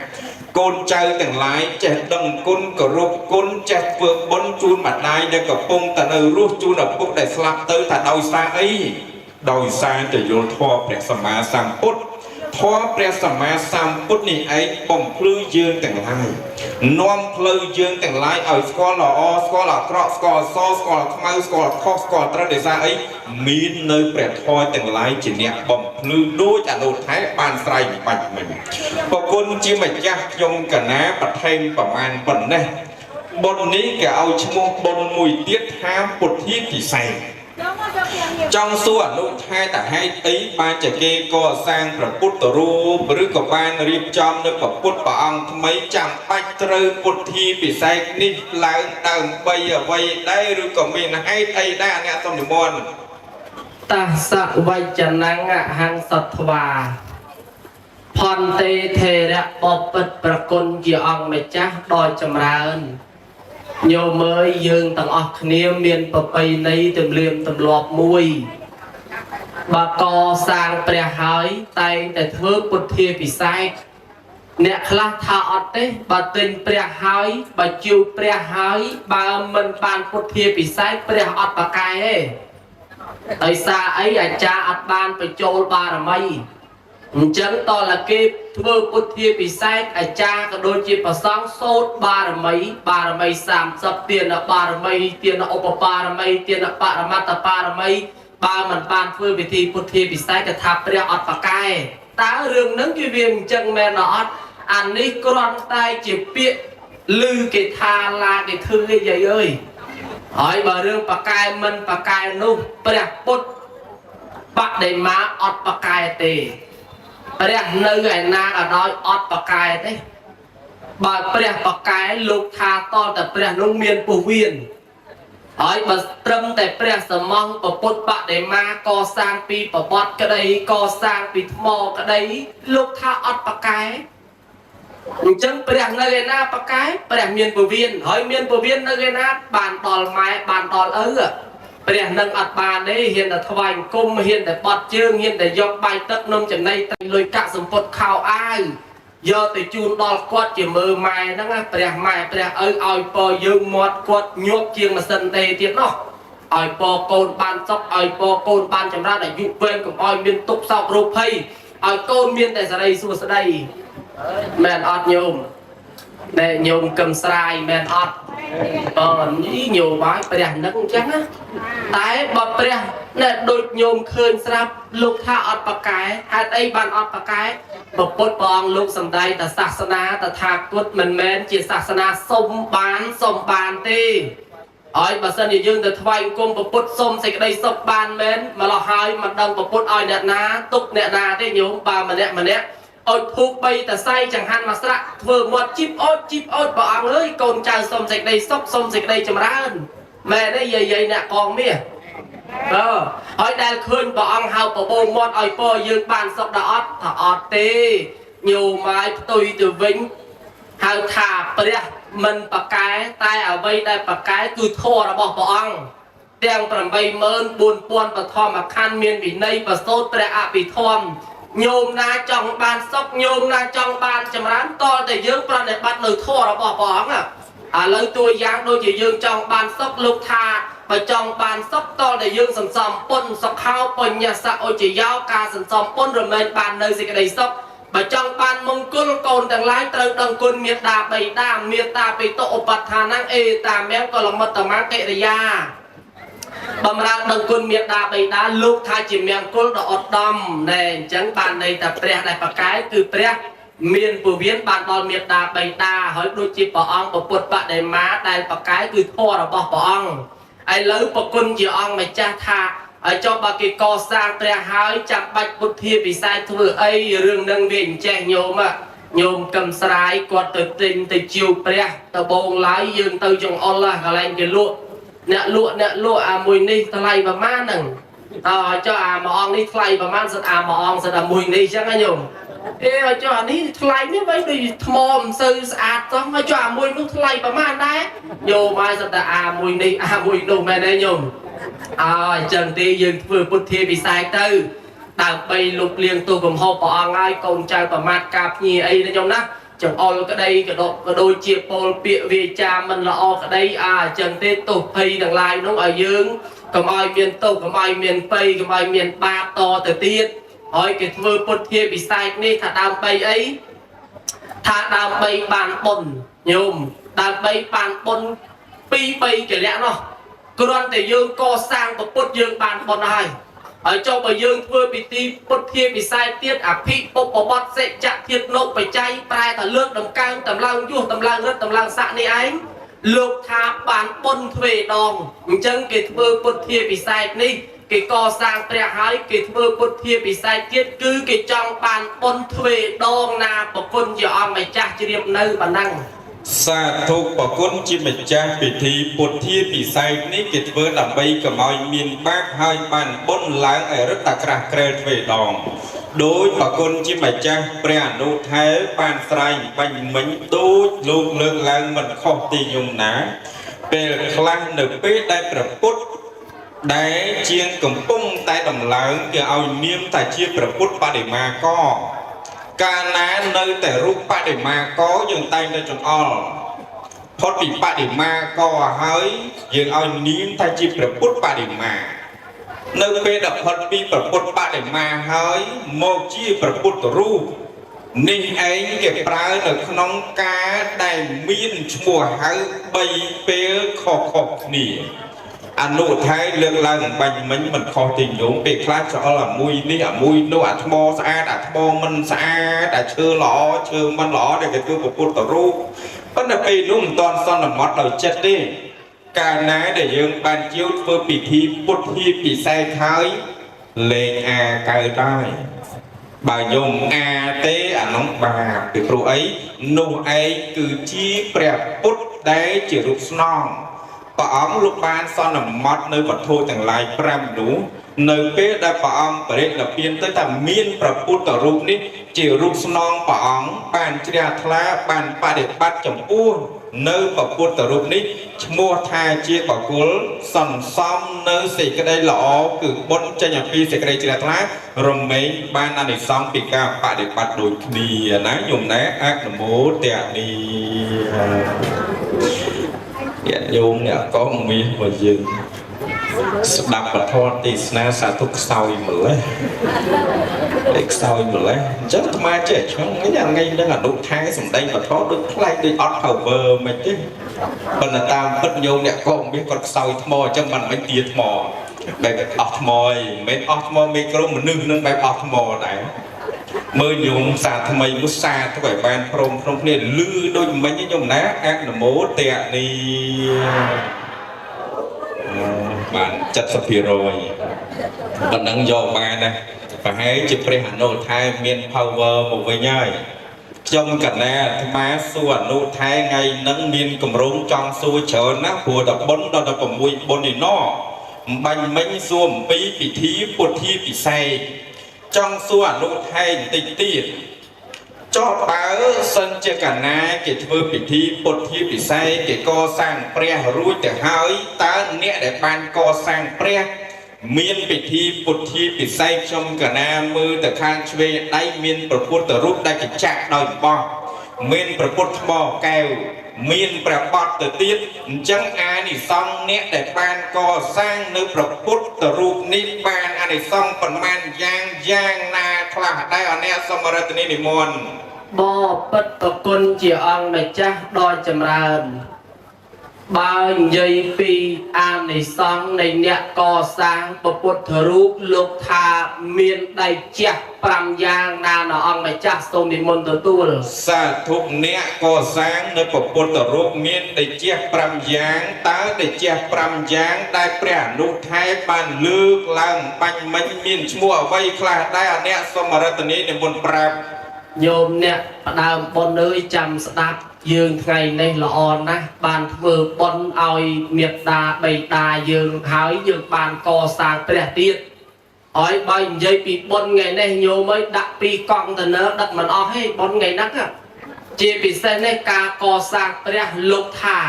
côn chơi từng lái trẻ đằng côn cờ rục côn trẻ vượt bốn chun mặt đai để cặp bông ta nơi rút chun ở bụng để slap tới ta đôi xa ấy đôi xa để vô thoa để sầm ma sang put thoa để sầm ma sang put này ấy bông phư dương từng lái non phư dương từng lái ở score là o score là crop score so score là mau score là cost score tra để ra ấy miên nơi bẹt thoa từng lái chỉ nhẹ bông phư đôi chả nụ thái ban trai bạch mìnhบางคนจีมาจักยงกันนะประเทศประมาณปนเนี่ยบนนี้แกเอาชมบนมวยเตี้ยท้าปุถที่ที่ใส่จังส่วนลูกชายแต่ให้ตีบานจะเกก็สร้างพระพุทธรูปหรือกับบ้านรีบจอมนึกกับพุทธปองทำไมจำไปเจอปุถที่ปีใส่นี่หลังเติมไปไว้ได้หรือก็มีให้ไทยได้เนี่ยสมบูรณ์ตาสะวัจนังอะหังสัตวาพรเตเทระปปิดประกลกี่องไม่จ้าดอยจำรานโยเมยยืนต่างออกเนียเมียนปไปในเต็มเลียมตำลอบมวยบากอสร้างเปรียหายไตแต่เธอปุถีพิไซเนี่ยคลาทาอดเตบาตินเปรียหายบาจิวเปรียหายบามันปานปุถีพิไซเปรียอดปากกายไอซาไออาจารย์อัดบานไปโจลบารมีจังตอนละเก็บทั่วพุทธิปิไซอาจารย์ก็โดนจีบสองโซดบารมีสามสับเตียนบารมีเตียนอุปบารมีเตียนปารมัตตบารมีบามันปานเพื่อวิธีพุทธิปิไซจะทับเรียอดปากายตาเรื่องนั้นคือเวียงจังแมนอดอันนี้กรอนตายจีบเปียลือเกทาลาเกทือให้ใหญ่เอ้ยหอยบาเรื่องปากายมันปากายนุ่มเปรียปุตปะได้มาอดปากายเตเปรียเนื้อนาก็น้อยอดปากกายได้บ่เปรียปากกายลูกทาตอนแต่เปรียนุ่งเมียนปูเวียนหอยบ่ตรึมแต่เปรียสมองปปุตปะได้มาก่อสร้างปีปบดก็ได้ก่อสร้างปีทมอก็ได้ลูกทาอดปากกายจังเปรียเนื้อนาปากกายเปรียเมียนปูเวียนหอยเมียนปูเวียนเนื้อนาบานตอลไม้บานตอลเปลี่ยนนังอัดบานได้เห็นแต่ถวายกุมเห็นแต่ปอดเชื่องเห็นแต่ยกใบตักนมจำในแต่ลอยกะสมปดข่าวอ้ายยอแต่จูนดอลกวดจะมือไม้นั่งเปลี่ยนไม้เปลี่ยนเอาปอยืมหมดกวดยกเชียงมาสันเตยเทียนเนาะเอาปอโกนบานซอกเอาปอโกนบานจำราแต่ยุบเว้นกับเอาเมียนตุกซอกรูปให้เอาโกนเมียนแต่สไลสู้สไลแมนอดโยมแต่โยมกำสายแมนอดนี่โยมไว้เปลี่ยนนักจังนะแต่บอเปลี่ยนเนี่ยโดยโยมเคยสลับลูกท่าอดปากกายหาไอ้บานอดปากกายบอปดปองลูกสำได้แต่ศาสนาแต่ทากกุดมันแมนจีศาสนาสมบานตีอ้อยบัสนี่ยืนแต่ทวายกุมบอปดสมใส่กระไดสบบานแมนมาละหายมันดังบอปดอ้อยเนี่ยนาตุกเนี่ยนาได้โยมบามันเนี่ยอดผูกไปแต่ไส้จังหันมาสระเฟื่องหมดจิบอดบอกเอาเลยโกนใจสมเสกได้ซบสมเสกได้จำรานแม่ได้ใหญ่ๆเนี่ยกองเมียหอยได้คืนบอกเอาเฮาปะโบมดอ้อยปอยืนบานซบดอดถ้าอดตีอยู่ไม้ตุยตัววิ่งเฮาถ่าเปรี้ยมันปากกายตายเอาไว้ได้ปากกายคือโทษระบอกบอกอังเตียงปรำใบเมินบุญปวนปะทอมมาคันเมียนวินัยปะโซดเปรี้ยอาปิทอมโยมนาจองบานซอกโยมนาจองบานจำร้านต่อแต่ยืงประเดี๋ยวบัดเลยทั่วเราบอกบอกเลยตัวยางโดยจะยืงจองบานซอกลูกทาไปจองบานซอกต่อแต่ยืงสัมซอมปนซอกข้าวปนยาสะโอจิยาวกาสัมซอมปนรำเนินบานเลยสิกระไดซอกไปจองบานมงกุลโกนแต่งร้ายเติร์ดังกุลเมียตาไปด้ามเมียตาไปโตอุปัฏฐานังเอตาแม้ก็ลงมาตมังเกริยาบำราดังกุลเมียดาไปด้าลูกทายจิมยังกุลดอดดอมในจังบานในแต่เปรียในปากกายคือเปรียเมียนปูเวียนบานตอนเมียดาไปด้าหอยดูจีปองปปุตปะในม้าในปากกายคือพ่อเราบอกปองไอ้เลือปกุลจีองไม่จ้าทาไอ้เจ้าบากิกอสร้างเปรียหายจับบัดพุทธิปิไซทั่วไอ้เรื่องดังเวียนแจ้งโยมโยมกำสายกอดตึกติงตึกจิวเปรียตะบงไหลยืนตึกจงอัลลาห์อะไรกันลุเนี่ยลวมวยนี่ทลายประมาณหนึ่งเจ้ามองนี่ทลายประมาณสักมองสักมวยนี่ใช่ไหมโยมเจ้านี้ทลายไม่ไว้ดีทมอมสื่อสะอาดต้องเจ้ามวยนู่ทลายประมาณได้โยมมาสักมวยนี่มวยนู่แม่ได้โยม ចឹងទេយើងធ្វើពុទ្ធិពិស័យទៅដើម្បីលុបលាងទូកំហុសព្រះអង្គហើយកូនចៅប្រមាថការភ្ញាអីណាញោមណាចង្អុលក្តីក៏ដូចជាពោលពាក្យវាចាមិនល្អក្តីចឹងទេទោសភ័យទាំងឡាយនោះឲ្យយើងកុំឲ្យមានទោសកុំឲ្យមានបៃកុំឲ្យមានបាបតទៅទៀតហើយគេធ្វើពុទ្ធិពិស័យនេះថាដើម្បីអីថាដើម្បីបានបុណ្យញោមដើម្បីបានបុណ្យ2 3កលៈនោះគ្រាន់តែយើងកសាងពុទ្ធយើងបានបុណ្យហើយចុះបើយើងធ្វើពិធីពុទ្ធិពិស័យទៀតអភិពុបបត្តិសេចធាតុលោកបច្ច័យប្រែថាលើកដំកើងតម្លើងយុះតម្លើងរឹតតម្លើងស័កនេះឯងលោកថាបានបុណ្យទ្វេដងអញ្ចឹងគេធ្វើពុទ្ធិពិស័យនេះគេកសាងព្រះហើយគេធ្វើពុទ្ធិពិស័យទៀតគឺគេចង់បានបុណ្យទ្វេដងណាប្រគុណជាអង្គម្ចាស់ជ្រាបនៅប៉ុណ្ណឹងសាធុប្រគុណជាម្ចាស់ពិធីពុទ្ធិពិស័យនេះគេធ្វើដើម្បីកុំឲ្យមានបាបហើយបានបុណ្យឡើងឲ្យរឹតតែក្រាស់ក្រែលទ្វេដងដោយប្រគុណជាម្ចាស់ព្រះអនុថែបានស្រែងបាញ់មិញដូចលោកលើកឡើងមិនខុសទីញោមណាពេលខ្លះនៅពេលដែលព្រះពុទ្ធដែលជាងកំពុងតែដំឡើងគេឲ្យនាមតែជាព្រះពុទ្ធបដិមាកកាលណានៅតែរូបបដិមាកយើងតែងតែចង្អល់ផុតពីបដិមាកហើយយើងឲ្យនាមថាជាព្រះពុទ្ធបដិមានៅពេលដែលផុតពីព្រះពុទ្ធបដិមាហើយមកជាព្រះពុទ្ធរូបនេះឯងគេប្រើនៅក្នុងការដែលមានឈ្មោះហៅ3ពេលខុសៗគ្នាអនុថែលើកឡើងបាញ់មិញមិនខុសទីញោមពេលខ្លះច្អល់អាមួយនេះអាមួយនោះអាថ្មស្អាតអាថ្មមិនស្អាតអាឈើល្អឈើមិនល្អដែលគេធ្វើពុទ្ធរូបប៉ុន្តែពេលនោះមិនតាន់សន្មត់ដោយចិត្តទេកាលណាដែលយើងបានជាវធ្វើពិធីពុទ្ធិពិស័យហើយលេងកើតដែរបើញោមទេអានោះបាបពីព្រោះអីនោះឯងគឺជាព្រះពុទ្ធដែលជារូបស្នងព្រះអង្គលោកបានសន្មត់នៅវត្ថុទាំងឡាយ5នោះនៅពេលដែលព្រះអង្គបរិនិព្វានទៅថាមានព្រះពុទ្ធរូបនេះជារូបស្នងព្រះអង្គបានជ្រះថ្លាបានបដិបត្តិចំពោះនៅព្រះពុទ្ធរូបនេះឈ្មោះថាជាបកុលសន្សំនៅសេចក្តីល្អគឺបុណ្យចេញពីសេចក្តីជ្រះថ្លារមែងបានអានិសង្សពីការបដិបត្តិដូចគ្នាណាញោមណាអនុមោទនីញាតិញោមអ្នកកងមាសរបស់យើងស្ដាប់ពធទេសនាសាធុខ្សោយម្លេះតែខ្សោយម្លេះអញ្ចឹងអាត្មាចេះឆ្ងល់ថ្ងៃហ្នឹងអនុថែសំដែងពធដូចខ្លាចដូចអត់ cover មិនទេប៉ុន្តែតាមពិតញោមអ្នកកងមាសគាត់ខ្សោយថ្មអញ្ចឹងមិនមិនទាថ្មបែបអស់ថ្មឯងមិនមែនអស់ថ្មមេក្រូមនុស្សនឹងបែបអស់ថ្មដែរមើលញោមសាថ្មីមុសាទៅឲ្យបានព្រមក្នុងគ្នាលឺដូចមិញញោមណាអនុមោទនីបាន70%ប៉ុណ្ណឹងយកបានណាប្រហែលជាព្រះអនុថែមាន power មកវិញហើយខ្ញុំកណាអាត្មាសួរអនុថែថ្ងៃហ្នឹងមានកម្រងចង់សួរច្រើនណាស់ព្រោះដល់បុណ្យដល់16បុណ្យនេះណោះអំបញ្ញមិញសួរអំពីពិធីពុទ្ធិពិស័យចង់សួរអនុថែបន្តិចទៀតចុះបើសិនជាកណាគេធ្វើពិធីពុទ្ធិពិស័យគេកសាងព្រះរួចទៅហើយតើអ្នកដែលបានកសាងព្រះមានពិធីពុទ្ធិពិស័យខ្ញុំកណាមើលទៅខាងឆ្វេងដៃមានព្រះពុទ្ធរូបដែលគេចាក់ដោយបោះមានព្រះពុទ្ធថ្មកកែវមានព្រះបទទៅទៀតអញ្ចឹងអានិសង្សអ្នកដែលបានកសាងនៅព្រះពុទ្ធរូបនេះបានអានិសង្សប៉ុន្មានយ៉ាងណាខ្លះដែរអអ្នកសមរតនីនិមន្តបពិតប្រគុណជាអង្គម្ចាស់ដ៏ចម្រើនបើនិយាយពីអានិសង្សនៃអ្នកកសាងពុទ្ធរូបលោកថាមានដៃជះ5យ៉ាងណានៅអង្គម្ចាស់សូមនិមន្តទទួលសាធុអ្នកកសាងនៅពុទ្ធរូបមានដៃជះ5យ៉ាងតើដៃជះ5យ៉ាងដែលព្រះអនុថែបានលើកឡើងបាញ់មិញមានឈ្មោះអ្វីខ្លះដែរអអ្នកសមរតនីនិមន្តប្រាប់ញោមអ្នកផ្ដើមបុណ្យអើយចាំស្ដាប់យើងថ្ងៃនេះល្អណាស់បានធ្វើបុណ្យឲ្យមេត្តាបិតាយើងហើយយើងបានកសាងព្រះទៀតហើយបើនិយាយពីបុណ្យថ្ងៃនេះញោមអើយដាក់ពីកង់តឺន័រដឹកមិនអស់ទេបុណ្យថ្ងៃហ្នឹងជាពិសេសនេះការកសាងព្រះលោកថា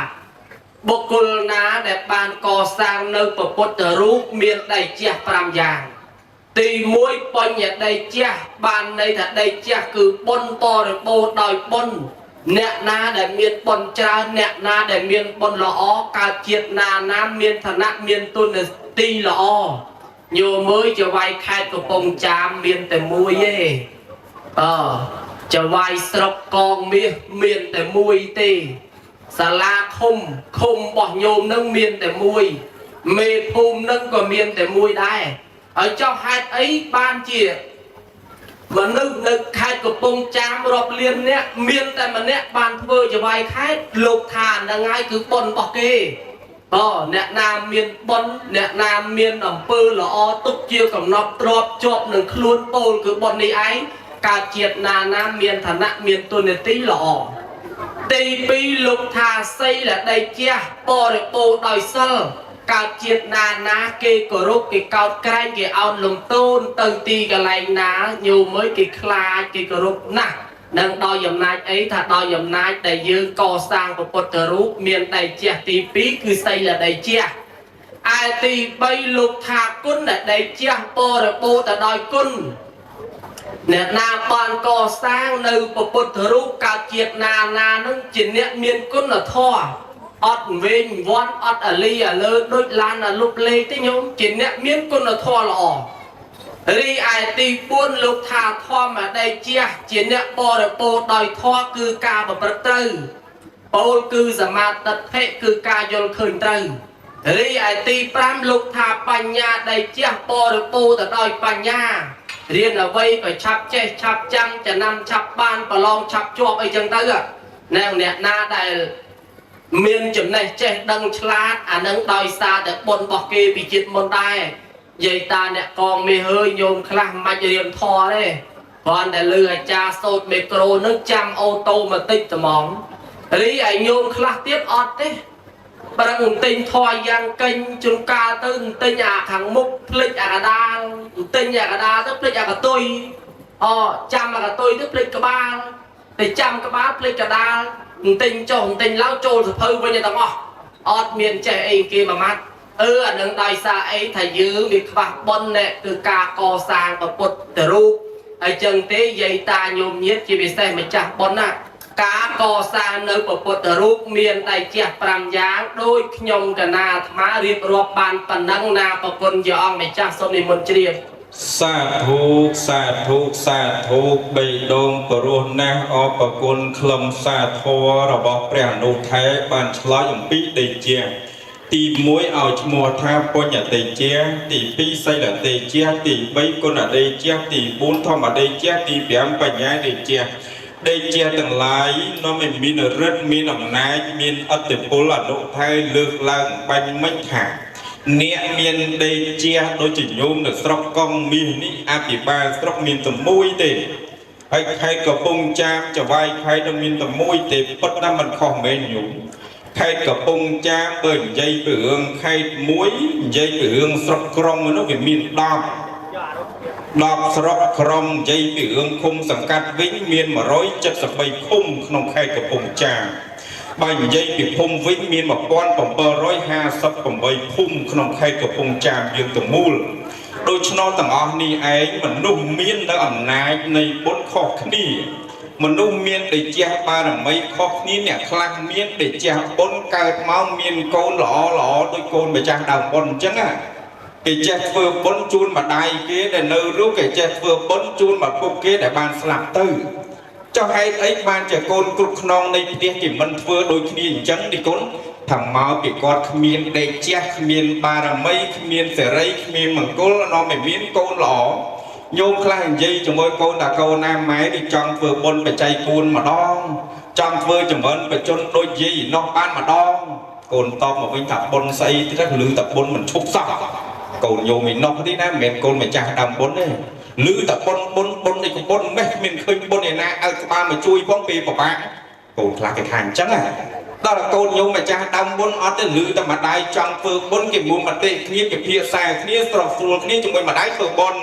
បុគ្គលណាដែលបានកសាងនៅព្រះពុទ្ធរូបមានដៃជះ5យ៉ាងទី1បញ្ញដៃជះបានន័យថាដៃជះគឺបុណ្យបរិបូរណ៍ដោយបុណ្យអ្នកណាដែលមានបុណ្យច្រើនអ្នកណាដែលមានបុណ្យល្អកើតជាតិណាណាមានឋានៈមានទុនទីល្អញោមមើលចវាយខេត្តកំពង់ចាមមានតែមួយទេចវាយស្រុកកងមាសមានតែមួយទេសាលាឃុំរបស់ញោមនឹងមានតែមួយមេភូមិនឹងក៏មានតែមួយដែរហើយចុះហេតុអីបានជាមនុស្សនៅខេត្តកំពង់ចាមរាប់លានអ្នកមានតែម្នាក់បានធ្វើចវាយខេត្តលោកថាហ្នឹងហើយគឺបុណ្យរបស់គេអ្នកណាមានបុណ្យអ្នកណាមានអំពើល្អទុកជាកំណត់ទ្របជាប់នឹងខ្លួនពោលគឺបុណ្យនេះឯងកើតជាតិណាណាមានឋានៈមានទុនទីល្អទី2លោកថាសីលដៃជះបរិបូរណ៍ដោយសិលកើតជាតិណាណាគេគោរពគេកោតក្រែងគេអោនលំទោនទៅទីកន្លែងណាញោមមើលគេខ្លាចគេគោរពណាស់នឹងដោយអំណាចអីថាដោយអំណាចដែលយើងកសាងពុទ្ធរូបមានដៃជះទី2គឺសីលដៃជះឯទី3លោកថាគុណដែលដៃជះបរិបូរណ៍ទៅដោយគុណអ្នកណាបានកសាងនៅពុទ្ធរូបកើតជាតិណាណានឹងជាអ្នកមានគុណធម៌អត់វិញវ័នអត់អាលីអាលើដូចឡានអាលុបលេទេញោមជាអ្នកមានគុណធម៌ល្អរីឯទី4លោកថាធម្មដៃជះជាអ្នកបរិបូរណ៍ដោយធម៌គឺការប្រព្រឹត្តត្រូវពោលគឺសមាទិដ្ឋិគឺការយល់ឃើញត្រូវរីឯទី5លោកថាបញ្ញាដៃជះបរិបូរណ៍ទៅដោយបញ្ញារៀនអ្វីក៏ឆាប់ចេះឆាប់ចាំចំណាំឆាប់បានប្រឡងឆាប់ជាប់អីចឹងទៅអ្នកណាដែលមានចំណេះចេះដឹងឆ្លាតអានឹងដោយសារតែបុណ្យរបស់គេពីជាតិមុនដែរនិយាយតាអ្នកកងមេហើយញោមខ្លះមិនរៀនធម៌ទេគ្រាន់តែលើអាចារ្យសូត្រមេក្រូនឹងចាំអូតូម៉ាទិកត្មងរីឯញោមខ្លះទៀតអត់ទេប្រឹងទិញធម៌យ៉ាងកេញជួនកាលទៅទិញអាខាងមុខភ្លេចអាកដាលទិញអាកដាលទៅភ្លេចអាកតុយចាំអាកតុយទៅភ្លេចក្បាលតែចាំក្បាលភ្លេចកដាលទិញចុះទិញឡើងចូលសភៅវិញទាំងអស់អត់មានចេះអីគេមួយម៉ាត់អានឹងដោយសារអីថាយើងវាខ្វះបុណ្យនេះគឺការកសាងពុទ្ធរូបហើយចឹងទេយាយតាញោមញាតជាពិសេសម្ចាស់បុណ្យណាការកសាងនៅពុទ្ធរូបមានដៃជះ5យ៉ាងដោយខ្ញុំកណាអាត្មារៀបរាប់បានប៉ុណ្ណឹងណាប្រគុណជាអង្គម្ចាស់សូមនិមន្តជ្រាបសាធុសាធុសាធុបេដងព្រោះណាស់អបគុណខ្លឹមសាធររបស់ព្រះអនុថែបានឆ្លើយអំពីដេជះទី1ឲ្យឈ្មោះថាបញ្ញតេជះទី2សីលតេជះទី3គុណតេជះទី4ធម្មតេជះទី5បញ្ញាតេជះដេជះទាំងឡាយនាំឲ្យមានឫទ្ធិមានអំណាចមានអធិពលអនុថែលើកឡើងបាញ់មិញថាអ្នកមានដេជះដូចជាញោមនៅស្រុកកងមាសនេះអភិបាលស្រុកមានតែមួយទេហើយខេត្តកំពង់ចាមចវាយខេត្តនឹងមានតែមួយទេប៉ុន្តែមិនខុសមែនញោមខេត្តកំពង់ចាមបើនិយាយពីរឿងខេត្តមួយនិយាយពីរឿងស្រុកក្រុងនោះវាមាន10ស្រុកក្រុងនិយាយពីរឿងឃុំសង្កាត់វិញមាន173ឃុំក្នុងខេត្តកំពង់ចាមបើនិយាយពីភូមិវិញមាន1758ភូមិក្នុងខេត្តកំពង់ចាមយើងទាំងមូលដូច្នោះទាំងអស់នេះឯងមនុស្សមាននៅអំណាចនៃបុណ្យខុសគ្នាមនុស្សមានដេជះបារមីខុសគ្នាអ្នកខ្លះមានដេជះបុណ្យកើតមកមានកូនល្អដូចកូនម្ចាស់ដើមបុណ្យអញ្ចឹងគេចេះធ្វើបុណ្យជូនម្ដាយគេដែលនៅរស់គេចេះធ្វើបុណ្យជូនមកពុកគេដែលបានស្លាប់ទៅចុះហេតុអីបានជាកូនគ្រប់ខ្នងនៃផ្ទះគេមិនធ្វើដូចគ្នាអញ្ចឹងទីគុណថាមកពីគាត់គ្មានដេជះគ្មានបារមីគ្មានសេរីគ្មានមង្គលនាំឲ្យមានកូនល្អញោមខ្លះនិយាយជាមួយកូនថាកូនណាម៉ែនេះចង់ធ្វើបុណ្យបច្ច័យគួនម្ដងចង់ធ្វើចម្រើនបច្ចុប្បន្នដូចយាយនោះបានម្ដងកូនតបមកវិញថាបុណ្យស្អីទៀតឮតែបុណ្យមិនឈប់សោះកូនញោមឯនោះទេណាមិនមែនកូនម្ចាស់ដើមបុណ្យទេឮតែបុណ្យនេះក៏បុណ្យម៉េះគ្មានឃើញបុណ្យឯណាឲ្យក្បាលមកជួយផងពេលពិបាកកូនខ្លះគេថាអញ្ចឹងដល់កូនញោមម្ចាស់ដើមបុណ្យអត់ទេឮតែម្ដាយចង់ធ្វើបុណ្យគេមុំមតិគ្នាគេភាសាគ្នាស្រស់ស្រួលគ្នាជាមួយម្ដាយធ្វើបុណ្យ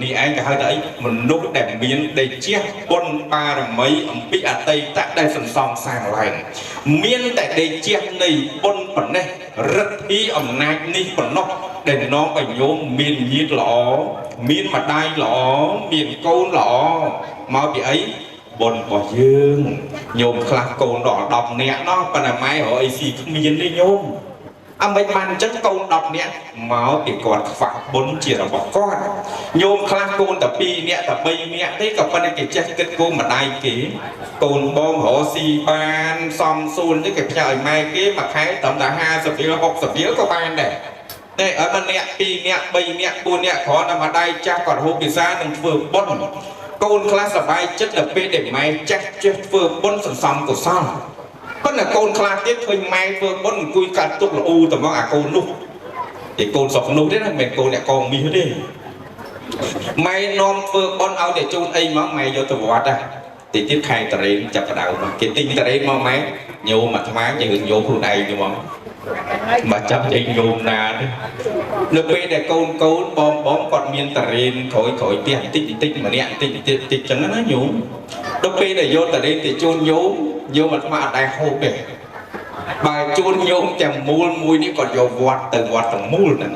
នេះឯងក៏ហៅថាអីមនុស្សដែលមានដេជះបុណ្យបារមីអំពីអតីតដែលសន្សំសាងឡើងមានតែដេជះនៃបុណ្យប៉ុណ្ណេះរិទ្ធិអំណាចនេះប៉ុណ្ណោះដែលនាំឲ្យញោមមានញាតិល្អមានម្ដាយល្អមានកូនល្អមកពីអីបុណ្យរបស់យើងញោមខ្លះកូនដល់10នាក់ណោះប៉ុន្តែម៉ែរកអីស៊ីគ្មានទេញោមអមិនបានអញ្ចឹងកូន10នាក់មកពីគាត់ខ្វះបុណ្យជារបស់គាត់ញោមខ្លះកូនតែ2នាក់តែ3នាក់ទេក៏ប៉ុន្តែគេចេះគិតគូរម្ដាយគេកូនបងរកស៊ីបានសំសួនទេគេផ្ញើឲ្យម៉ែគេមួយខែត្រឹមតែ50រៀល60រៀលក៏បានដែរតែឲ្យម្នាក់2នាក់3នាក់4នាក់គ្រាន់តែម្ដាយចាស់គាត់ហូបពិសានឹងធ្វើបុណ្យកូនខ្លះសប្បាយចិត្តដល់ពេលដែលម៉ែចាស់ចេះធ្វើបុណ្យសន្សំកុសលប៉ុន្តែកូនខ្លះទៀតឃើញម៉ែធ្វើបុណ្យអង្គុយកាត់ទុកល្អូតែមកអាកូននោះឯកូនសក់នោះទេណាមិនមែនកូនអ្នកកងមាសទេម៉ែនាំធ្វើបុណ្យឲ្យតែជូនអីមកម៉ែយកទៅវត្តណាតិចទៀតខែតរេនចាប់ផ្ដើមគេទិញតរេនមកម៉ែញោមអាត្មាយើងញោមខ្លួនឯងទៅមកមកចាប់ចេញញោមណាទេនៅពេលដែលកូនបងគាត់មានតរេនក្រោយផ្ទះបន្តិចម្នាក់បន្តិចចឹងណាញោមដល់ពេលដែលយកតរេនទៅជូនញោមអាត្មាអត់ដែរហូបទេបើជូនញោមទាំងមូលមួយនេះគាត់យកវត្តទៅវត្តទាំងមូលហ្នឹង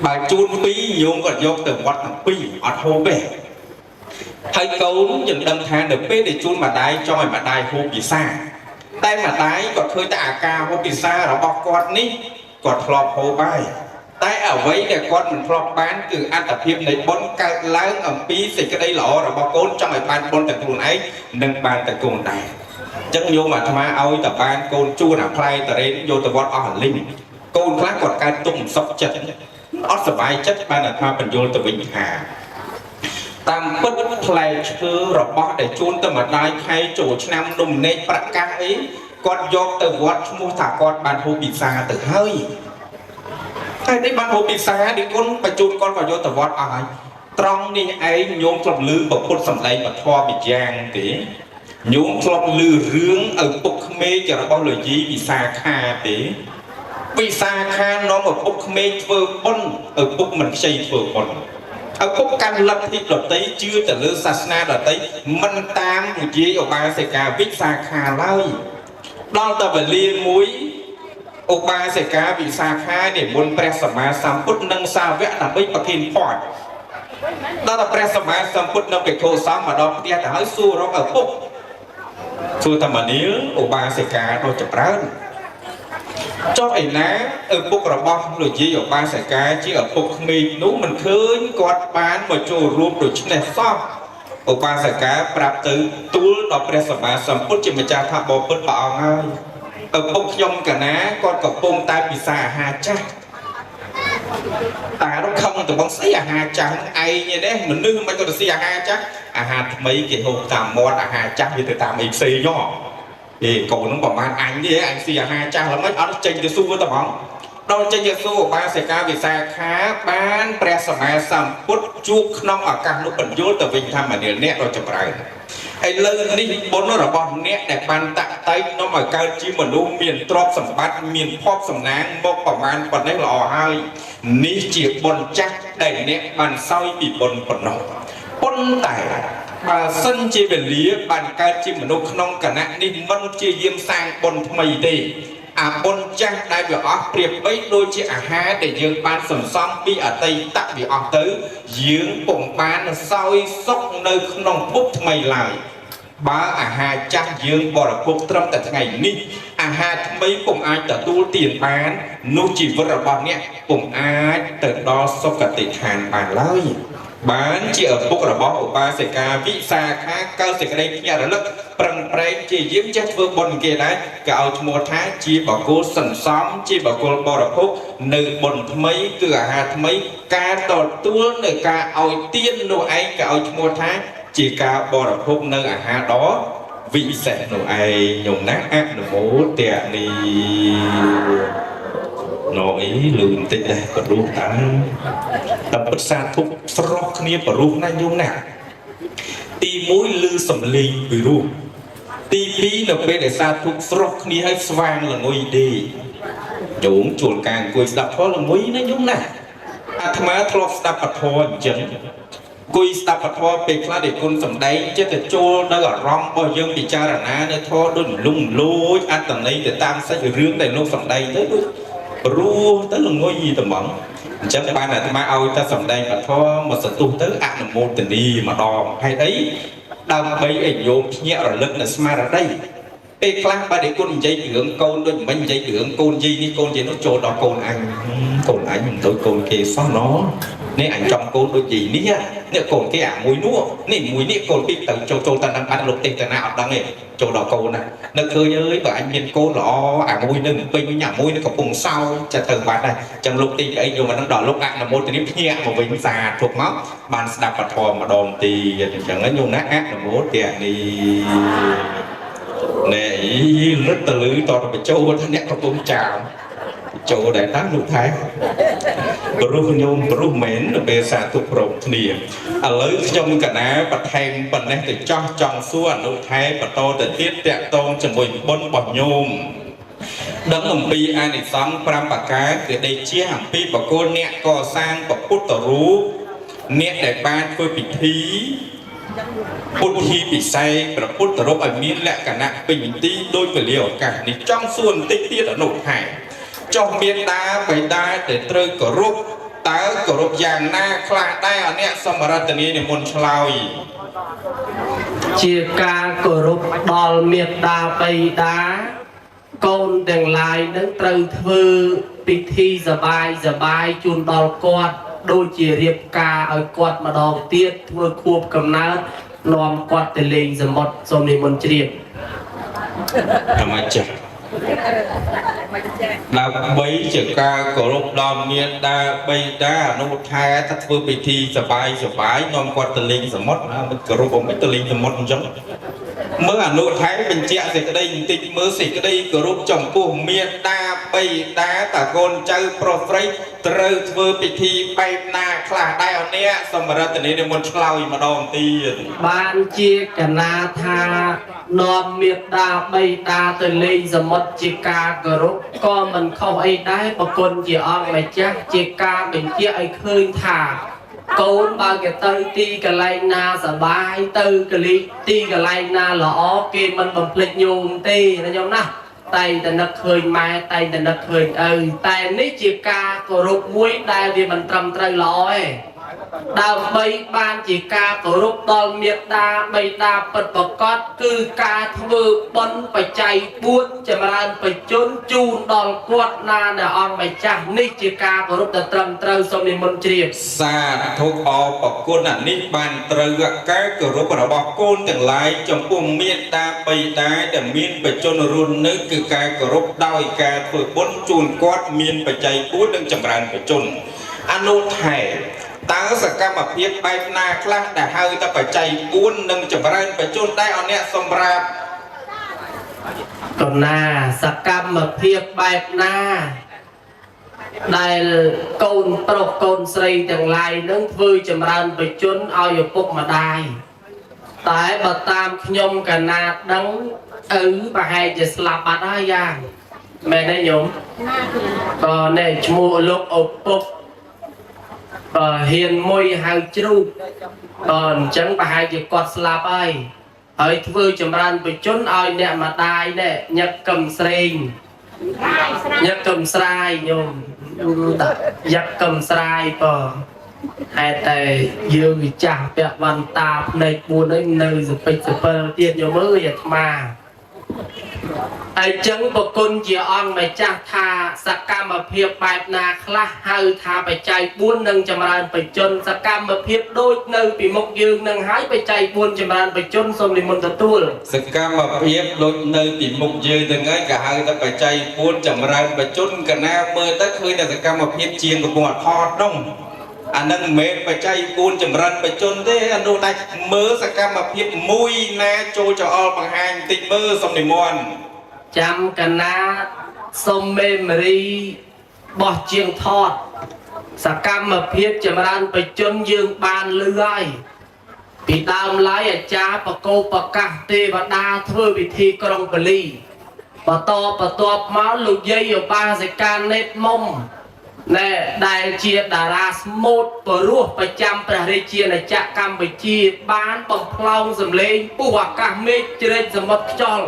បើជូន2ញោមគាត់យកទៅវត្តទាំង2អត់ហូបទេហើយកូនយើងដឹងថានៅពេលដែលជូនម្ដាយចង់ឲ្យម្ដាយហូបពិសាតែម្ដាយគាត់ឃើញតែអាការហូបពិសារបស់គាត់នេះគាត់ធ្លាប់ហូបហើយតែអ្វីដែលគាត់មិនធ្លាប់បានគឺអត្តភាពនៃបុណ្យកើតឡើងអំពីសេចក្តីល្អរបស់កូនចង់ឲ្យបានបុណ្យតែខ្លួនឯងនិងបានតែកូនដែរចឹងញោមអាត្មាឲ្យតបានកូនជួនអាផ្លែតរេនយកទៅវត្តអស់លីងកូនខ្លះគាត់កើតទុកមិនសុខចិត្តអត់សុបាយចិត្តបានអាត្មាបញ្យល់ទៅវិញថាតាមពិតផ្លែឈើរបស់ដែលជួនទៅម្ដាយខែចូលឆ្នាំនំនេកប្រកាសអីគាត់យកទៅវត្តឈ្មោះថាគាត់បានហូបពិសាទៅហើយតែនេះបានហូបពិសានេះគុណបញ្ជូនគាត់ក៏យកទៅវត្តអស់ហើយត្រង់នេះឯងញោមធ្លាប់ឮប្រពុតសម្ដែងពធវិជ្យ៉ាងទេញោមធ្លាប់ឮរឿងឪពុកក្មេករបស់លោកយាយវិសាខាទេវិសាខានាំឪពុកក្មេកធ្វើបុណ្យឪពុកមិនខ្ចីធ្វើបុណ្យឪពុកកាន់លទ្ធិដតីជឿទៅលើសាសនាដតីមិនតាមវិជាឧបាសិកាវិសាខាឡើយដល់តែវេលាមួយឧបាសិកាវិសាខានិមន្តព្រះសម្មាសម្ពុទ្ធនិងសាវកដើម្បីប្រគេនពរដល់តែព្រះសម្មាសម្ពុទ្ធនិងភិក្ខុសង្ឃមកដល់ផ្ទះទៅហើយសួររកឪពុកសួរតាមនីលឧបាសិកាដ៏ចម្រើនចុះឯណាឪពុករបស់លោកយាយឧបាសិកាជាឪពុកក្មេងនោះមិនឃើញគាត់បានមកចូលរួមដូច្នេះសោះឧបាសិកាប្រាប់ទៅទូលដល់ព្រះសម្មាសម្ពុទ្ធជាម្ចាស់ថាបបិទ្ធព្រះអង្គហើយឪពុកខ្ញុំកណាគាត់កំពុងតែពិសាអាហារចាស់តារខំទៅបងស្អីអាហារចាស់ឯងទេមនុស្សមិនក៏ទៅស៊ីអាហារចាស់អាហារថ្មីគេហូបតាមមាត់អាហារចាស់វាទៅតាមអីផ្សេងហ៎កូននឹងប្រហែលអញទេអញស៊ីអាហារចាស់ល្មិចអត់ចេញទៅសួរទៅហ្មងដល់ចេញទៅសួរឧបាសិកាវិសាខាបានព្រះសម្មាសម្ពុទ្ធជួបក្នុងឱកាសនោះបញ្យល់ទៅវិញថាមនាលអ្នកដ៏ចម្រើនឥឡូវនេះបុណ្យរបស់អ្នកដែលបានតាក់តែងនាំឲ្យកើតជាមនុស្សមានទ្រព្យសម្បត្តិមានភ័ព្វសំណាងមកប្រមាណប៉ុណ្ណេះល្អហើយនេះជាបុណ្យចាស់ដែលអ្នកបានសោយពីបុណ្យប៉ុណ្ណោះប៉ុន្តែបើសិនជាវេលាបានកើតជាមនុស្សក្នុងគណៈនេះមិនព្យាយាមសាងបុណ្យថ្មីទេអាបុណ្យចាស់ដែលវាអស់ប្រៀបបីដូចជាអាហារដែលយើងបានសន្សំពីអតីតវាអស់ទៅយើងពុំបានសោយសុខនៅក្នុងភពថ្មីឡើយបើអាហារចាស់យើងបរិភោគត្រឹមតែថ្ងៃនេះអាហារថ្មីពុំអាចទទួលទានបាននោះជីវិតរបស់អ្នកពុំអាចទៅដល់សុគតិដ្ឋានបានឡើយបានជាឪពុករបស់ឧបាសិកាវិសាខាកើតសេចក្តីភ្ញាក់រលឹកប្រឹងប្រែងជាយាមចេះធ្វើបុណ្យគេដែរក៏ឲ្យឈ្មោះថាជាបកុលសន្សំជាបកុលបរិភោគនៅបុណ្យថ្មីគឺអាហារថ្មីការទទួលនៅការឲ្យទាននោះឯងក៏ឲ្យឈ្មោះថាជាការបរិភោគនៅអាហារដ៏វិសេសនោះឯងញោមណាអនុមោទនីណូអីលឺបន្តិចដែរបរុសតាតាមពិតសាធុស្រស់គ្នាបរុសណាញោមណាទី1លឺសំឡេងពីរោះទី2នៅពេលដែលសាធុស្រស់គ្នាហើយស្វាងល្ងុយដេញោមជួលការអង្គុយស្ដាប់ធម៌ល្ងុយណាញោមណាអាត្មាធ្លាប់ស្ដាប់ពធអញ្ចឹង คุยสตับปะทอเป็นคลาเด็กคนสำได้จะแต่โจได้ก็ร้องบ่ยังปิจารณาในทอดุนลุ่มลุยอันต่างในแต่ตามใส่เรื่องแต่โลกสำได้เด้อรู้แต่ลงงอยแต่หมองจังบ้านมาเอาแต่สำได้ปะทอมาสตุเตออันโมตนีมาดอมให้ได้ดำไปไอ้โยมเนี่ยระลึกในสมาร์ทได้cái class ba để con dây dưỡng con đôi mình dây dưỡng con gì nó trôi đó con anh tôi con kia sao nó nè anh trong con đôi gì nè con cái mùi nua nè mùi nè con biết tự trôi ta đang bắt lục tiền ta nào đang nè trôi đó con nè nó khơi ơi và anh nhìn cô lọ mùi nè bên nhà mùi nó có cùng sau cho từ bạn này trong lục tiền ấy nhưng mà nó đỏ lúc ăn là một cái nhẹ một bình già thuộc máu bàn đạp bật thò mà đòn thì chẳng ấy nhung nát ác là bố tiền đi nè rất là lưỡi to là châu thân nhẹ có cũng chào châu đại tá lục thái bru nhung bru mến là bề xa thuộc rộng nìa lưỡi trong cả ná bật hành bật này từ trong xua lục thái bật to từ tiết tẹt tôn cho mình bôn bỏ nhôm đấng làm pi ai để sống pram bạc cá để đây chia hàng pi bảo cô nè co sang bảo cút tờ rú nè đại ban phơi bị thíพุทธีปิไซพระพุทธรูปอันมีและกันนะเป็นมิติโดยเปลี่ยวกันในจ้องส่วนติดติดอนุหายจ้องเมียนตาไปได้แต่เตยกรุบตากรุบอย่างหน้าคลาได้อันเนี้ยสมรัตนีในมณฑลายเจียกากรุบดอลเมียนตาไปได้กนแต่งลายนั้นเตยเธอปิธีสบายจูนดอลกอดโดยเจียเรียบกาเอากอดมาดองเตี้ยเมื่อควบกำนัดนอมกอดแต่เลงสมบัติสมนิมนต์เจียบทำไมจ๊ะดาวใบเจียกากรุบดอมเมียนตาใบดาโนทายทัดเพื่อปิธีสบายนอมกอดแต่เลงสมบัตินะมันกรุบไม่แต่เลงสมบัติจังเมื่ออนุท้ายเป็นเจ้าสิกระไดติดมือสิกระไดกรุบจอมผู้เมียตาไปตาตะโกนเจ้าโปรไฟต์เตอร์เวอร์พิธีไปนาคลาได้เอาเนี้ยสมรัตนีในมณฑลายมาดองตีบ้านเจียกันนาธานอมเมียตาไปตาตะเลงสมัติจิกากรุบก็มันเข้าไอ้ได้ปะคนเจียออกไม่จ้าจิกาเป็นเจียไอ้เคยถ่าโกนบางแกเตยตีกะไลนาสบายเตยกะลิตีกะไลนาหล่อเกมมันบำเพ็ญโยมตีนะโยมนะไตแต่นักเคยมาไตแต่นักเคยแต่นี่จีกากรุบมุ้ยได้เวียมันตรำไตรลอยดาวใบบ้านจีกากรุบตอนเมียดาใบดาปิดประกอบคือการทวีบนไปใจบุญจะมาไปจนจูนดอลกวดนาเดออนไปจ้านี่จีกากรุบแต่ตรำไตรสมนิมนต์เจียบซาทุกอปกกุลนิบานไตรกากรุบระบอกกุลแต่หลายจงปุ่มเมียดาใบดาแต่เมียนไปจนรุนนึกคือการกรุบดาวการฝึกบนจูนกวดเมียนไปใจบุญดังจำรันไปจนอนุไทยตั้งสกัมมาเพียบไปนาคลาแต่เฮาตะไปใจบุญนึงจำรันไปจนได้เอาเนี้ยสมรับก็นาสกัมมาเพียบแบบนาได้โกนโปรโกนใส่แต่งลายนึงฟื้นจำรันไปจนเอาอยู่ปุ๊บมาได้แต่บตามขยมกันนาดังบาให้จะสลับมาได้ยังแม่ได้ยมก็เนี่ยชมูลูกอบปุ๊บเฮียนมวยหายจูตอนจังบาให้จะกอดสลับไอ้ฟื้นจำรันไปจนเอาเนี่ยมาได้เนี่ยยักกำเสงยักกำสายโยมยักกำสายก็ให้แต่ยืนจับเปียวันตาในปูนในสุปิสเปอร์เตียนโยมเอ้ยมาไอ้จังปกุลเจียอ่อนไปจ้าทาสกรรมเพียบไปนาคลาเฮาทาไปใจบุญนึงจำรันไปจนสกรรมเพียบโดยในปีมกยืนนึงหายไปใจบุญจำรันไปจนสมนิมนต์ตัวสกรรมเพียบโดยในปีมกยืนนึงไอ้กะเฮาตะไปใจบุญจำรันไปจนกันนาเมื่อตะเคยแต่สกรรมเพียบเชียงกับหมวดทอดน้องอันนั้นเมฆไปใจบุญจำรันไปจนได้อันดูได้เมื่อสกรรมเพียบมุยนาโจจะออกบางแห่งติดมือสมนิมนต์จำกันนะสมเมมรีบอกเชียงทอดสกรรมมาเพียบจะมาดันไปจนยืงบานเลื่อยปีดามไล่อาจารย์ปะโกปะกะเทวดาเทอวิธีกรองกลีปะตอปะตอบมาลุกเยี่ยบาสการเน็ตมม ណែដែលជាតារាស្មូតបរោះប្រចាំព្រះរាជាណាចក្រកម្ពុជាបានបំផ្លងសម្លេងពុះអាកាសមេឃជ្រេកសមុទ្រខ្យល់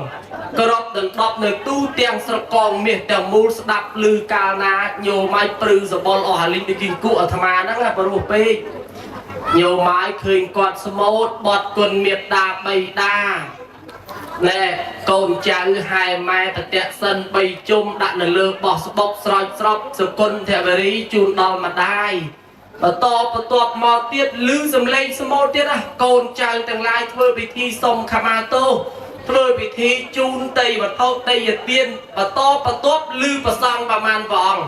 ក្របដណ្ដប់នៅទូទាំងស្រុកកងមាសទាំងមូលស្ដាប់ឮកាលណាញោមម៉ៃព្រឺសបល់អស់អាលីងដូចគីគូអាត្មាហ្នឹងបរោះពេកញោមម៉ៃឃើញគាត់ស្មូតបត់គុណមេត្តាបៃតាណែកូនចៅហែម៉ែប្រតិសិន3ជុំដាក់នៅលើបោះស្បុកស្រោចស្រពសុគន្ធវរីជូនដល់ម្ដាយបន្តបន្ទាប់មកទៀតឮសំឡេងស្មូតទៀតកូនចៅទាំងឡាយធ្វើពិធីសុំខមាទោសធ្វើពិធីជូនតីវត្ថុតីយទានបន្តបន្ទាប់ឮប្រសងប្រមាណព្រះអង្គ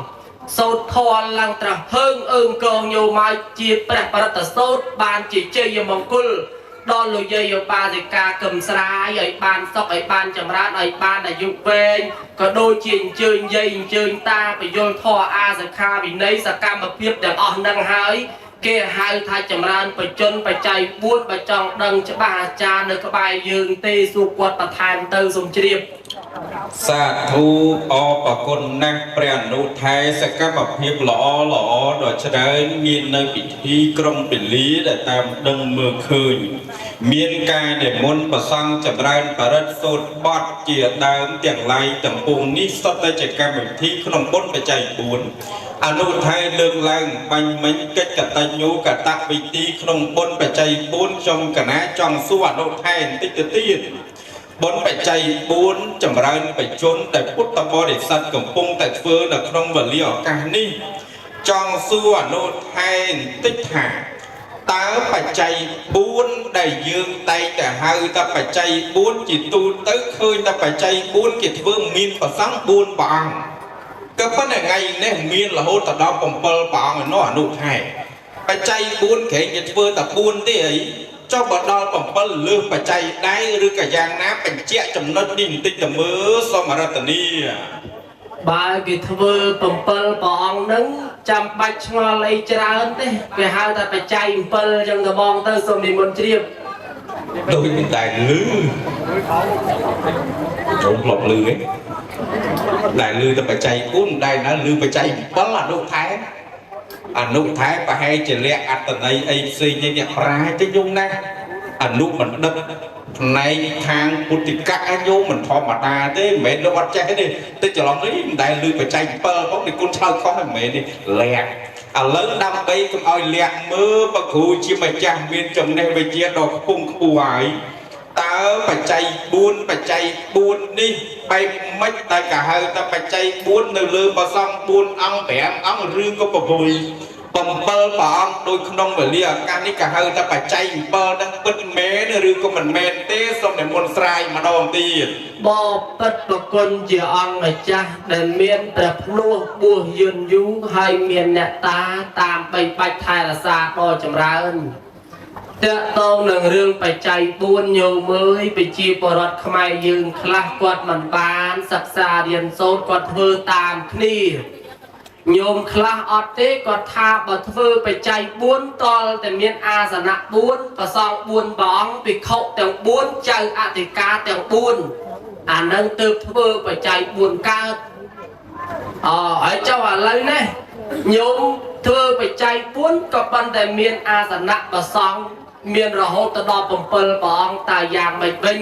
សូត្រធម៌ឡើងត្រហើងអើងកងញោមម៉ៃជាព្រះបរិត្តសូត្របានជាជ័យមង្គលដល់លោកយាយបាសិកាកឹមស្រាយឲ្យបានសុខឲ្យបានចម្រើនឲ្យបានអាយុវែងក៏ដូចជាអញ្ជើញយាយអញ្ជើញតាបយលធម៌អាសិក្ខាវិន័យសកម្មភាពទាំងអស់នឹងហើយគេហៅថាចម្រើនបច្ចុប្បន្នបច្ច័យ4បើចង់ដឹងច្បាស់អាចារ្យនៅក្បែរយើងទេសួរគាត់បន្ថែមទៅសូមជ្រាបសាធុអរគុណណាស់ព្រះអនុថែសកម្មភាពល្អដ៏ច្រើនមាននៅពិធីក្រុងពលីដែលតាមដឹងមើលឃើញមានការនិមន្តប្រសង់ចម្រើនបរិត្តសូត្របទជាដើមទាំងឡាយទាំងពួងនេះសុទ្ធតែជាកម្មវិធីក្នុងបុណ្យបច្ច័យ4អនុថែលើកឡើងបាញ់មិញកិច្ចកតញ្ញូកតវិធីក្នុងបុណ្យបច្ច័យ4ខ្ញុំកណាចង់សួរអនុថែបន្តិចទៅទៀតបុណ្យបច្ច័យ4ចម្រើនបច្ចុប្បន្នតែពុទ្ធបរិស័ទកំពុងតែធ្វើនៅក្នុងវេលាឱកាសនេះចង់សួរអនុថែបន្តិចថាតើបច្ច័យ4ដែលយើងតែងតែហៅថាបច្ច័យ4ជាទូទៅឃើញថាបច្ច័យ4គេធ្វើមានប្រសង់4ព្រះអង្គក៏ប៉ុន្តែថ្ងៃនេះមានរហូតដល់7ព្រះអង្គឯនោះអនុថែបច្ច័យ4គេធ្វើតែ4ទេអីចុះបើដល់7លើសបច្ច័យដែរឬក៏យ៉ាងណាបញ្ជាក់ចំណុចនេះបន្តិចទៅមើលសូមរតនីបើគេធ្វើ7ព្រះអង្គហ្នឹងចាំបាច់ឆ្ងល់អីច្រើនទេគេហៅថាបច្ច័យ7ចឹងទៅបងទៅសូមនិមន្តជ្រាបដូចមិនតែលឺចូលផ្លប់លឺឯងដែលលឺតែបច្ច័យ4ដែលណាលឺបច្ច័យ7អនុថែអនុថែប្រហែលជាលក្ខអត្តន័យអីផ្សេងនេះអ្នកប្រាជ្ញទៅយំណាស់អនុបណ្ឌិតផ្នែកខាងពុទ្ធិកៈញោមមិនធម្មតាទេមិនមែនលោកអត់ចេះទេតែច្រឡំនេះមិនដែលលឺបច្ច័យ7ផងនេះគុណឆ្លើយខុសមិនមែនទេលក្ខឥឡូវដើម្បីកុំឲ្យលក្ខមើលបគ្រូជាម្ចាស់មានចំណេះវិជ្ជាដ៏ខ្ពង់ខ្ពស់ហើយតើបច្ច័យ4បច្ច័យ4នេះបែបម៉េចដែលគេហៅថាបច្ច័យ4នៅលើប្រសង់4អង្គ5អង្គឬក៏6 7ព្រះអង្គដូចក្នុងវេលាឱកាសនេះគេហៅថាបច្ច័យ7ហ្នឹងពិតមែនឬក៏មិនមែនទេសូមនិមន្តស្រាយម្ដងទៀតបបិទ្ធប្រគុណជាអង្គម្ចាស់ដែលមានព្រះភ្នោះបួសយឺនយូរហើយមានអ្នកតាតាមបីបាច់ថែរក្សាដ៏ចម្រើនតើតងនឹងរឿងបច្ច័យ4ញោមអើយប្រជាពលរដ្ឋខ្មែរយើងខ្លះគាត់មិនបានសិក្សារៀនសូត្រគាត់ធ្វើតាមគ្នាញោមខ្លះអត់ទេគាត់ថាបើធ្វើបច្ច័យ4តលតែមានអាសនៈ4ប្រសង4ព្រះអង្គភិក្ខុទាំង4ចៅអធិការទាំង4អានឹងទើបធ្វើបច្ច័យ4កើតហើយចុះឥឡូវនេះញោមធ្វើបច្ច័យ4ក៏ប៉ុន្តែមានអាសនៈប្រសងមានរហូតដល់7ព្រះអង្គតើយ៉ាងម៉េចវិញ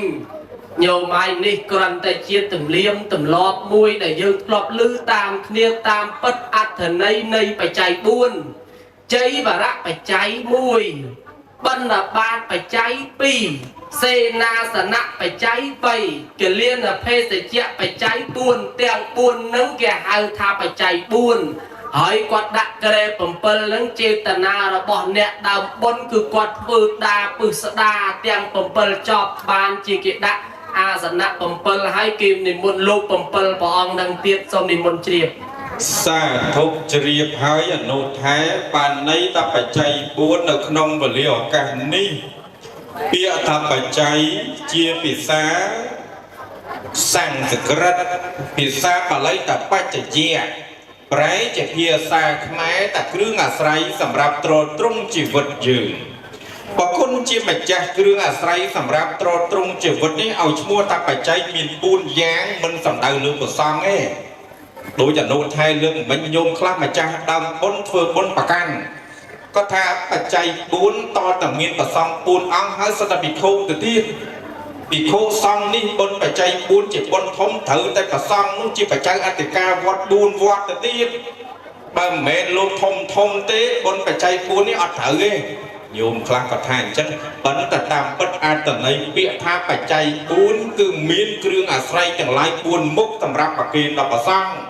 ញោមឯនេះគ្រាន់តែជាទម្លៀមទម្លាប់មួយដែលយើងធ្លាប់ឮតាមគ្នាតាមពិតអត្ថន័យនៃបច្ច័យ4ជ័យវរៈបច្ច័យ1បណ្ឌបាតបច្ច័យ2សេនាសនៈបច្ច័យ3គលានភេសជ្ជៈបច្ច័យ4ទាំង4នឹងគេហៅថាបច្ច័យ4ហើយគាត់ដាក់ក្រែ7នឹងចេតនារបស់អ្នកដើមបុណ្យគឺគាត់ធ្វើដាពឹសស្ដាទាំង7ចប់បានជាគេដាក់អាសនៈ7ហើយគេនិមន្តលោក7ព្រះអង្គនឹងទៀតសូមនិមន្តជ្រាបសាធុជ្រាបហើយអនុថែបានន័យថាបច្ច័យ4នៅក្នុងវេលាឱកាសនេះពាក្យថាបច្ច័យជាភាសាសំស្ក្រឹតភាសាបាលីថាបច្ចយៈប្រែជាភាសាខ្មែរតែគ្រឿងអាស្រ័យសម្រាប់ទ្រទ្រង់ជីវិតយើងបគុណជាម្ចាស់គ្រឿងអាស្រ័យសម្រាប់ទ្រទ្រង់ជីវិតនេះឲ្យឈ្មោះថាបច្ច័យមាន4យ៉ាងមិនសំដៅលើប្រសងទេ đối với nô thay lương mình nhôm khắc mà cha đâm bốn phương bốn bạc can có thaปัจจัยbốn to tầm nghiên và xong bốn ăn hết sẽ là bị khô từ tiên bị khô xong đi bốnปัจจัยbốn chỉ bốn thông thử tại cả xong nó chỉ phải chơi ăn từ ca vót buôn vót từ tiên bà mẹ lô thông thông tế bốnปัจจัยbốn đi ăn thử ấy nhôm khắc có thành chân bắn tạt tam bất an tận ấy bịa thaปัจจัยbốn cứ miên kêu à say chẳng lại buôn mốc tầm rap bạc kia là bà xong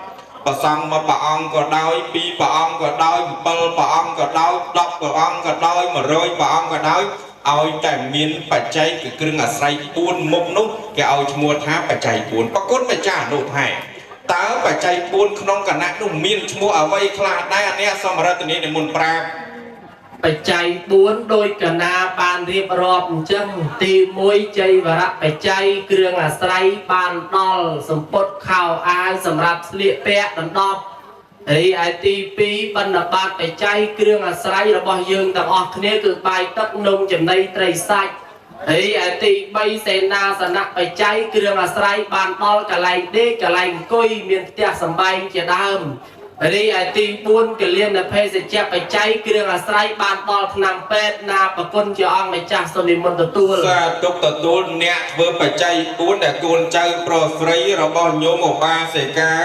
bà xong mà bà ông có đói pi bà ông có đói bơ bà ông có đói đọc bà ông có đói mà rơi bà ông có đói ôi tại miền bà cháy cái kêu là say buôn mốc nút cái ôi mua thá bà cháy buôn bà cốt bà trả nụ thải ta bà cháy buôn không cả nãy đúng miền mua ở vây khla đây anh em xong mà ra từ này để muốn pra បច្ច័យ4ដោយកណាបានរៀបរាប់អញ្ចឹងទី1ជ័យវរៈបច្ច័យគ្រឿងអាស្រ័យបានដល់សម្ពុតខោអាវសម្រាប់ស្លៀកពាក់ដណ្ដប់ហើយឯទី2បណ្ឌបាតបច្ច័យគ្រឿងអាស្រ័យរបស់យើងទាំងអស់គ្នាគឺបាយទឹកនំចំណីត្រីសាច់ហើយឯទី3សេនាសនៈបច្ច័យគ្រឿងអាស្រ័យបានដល់កន្លែងដេកកន្លែងអង្គុយមានផ្ទះសម្បែងជាដើម រីឯទី4កលៀនភេសជ្ជៈបច្ច័យគ្រឿងអាស្រ័យបានដល់ឆ្នាំពេទ្យណាប្រគុណជាអង្គម្ចាស់សូមនិមន្តទទួលសាទុកទទួលអ្នកធ្វើបច្ច័យ4ដែលកូនចៅប្រុសស្រីរបស់ញោមឧបាសិកា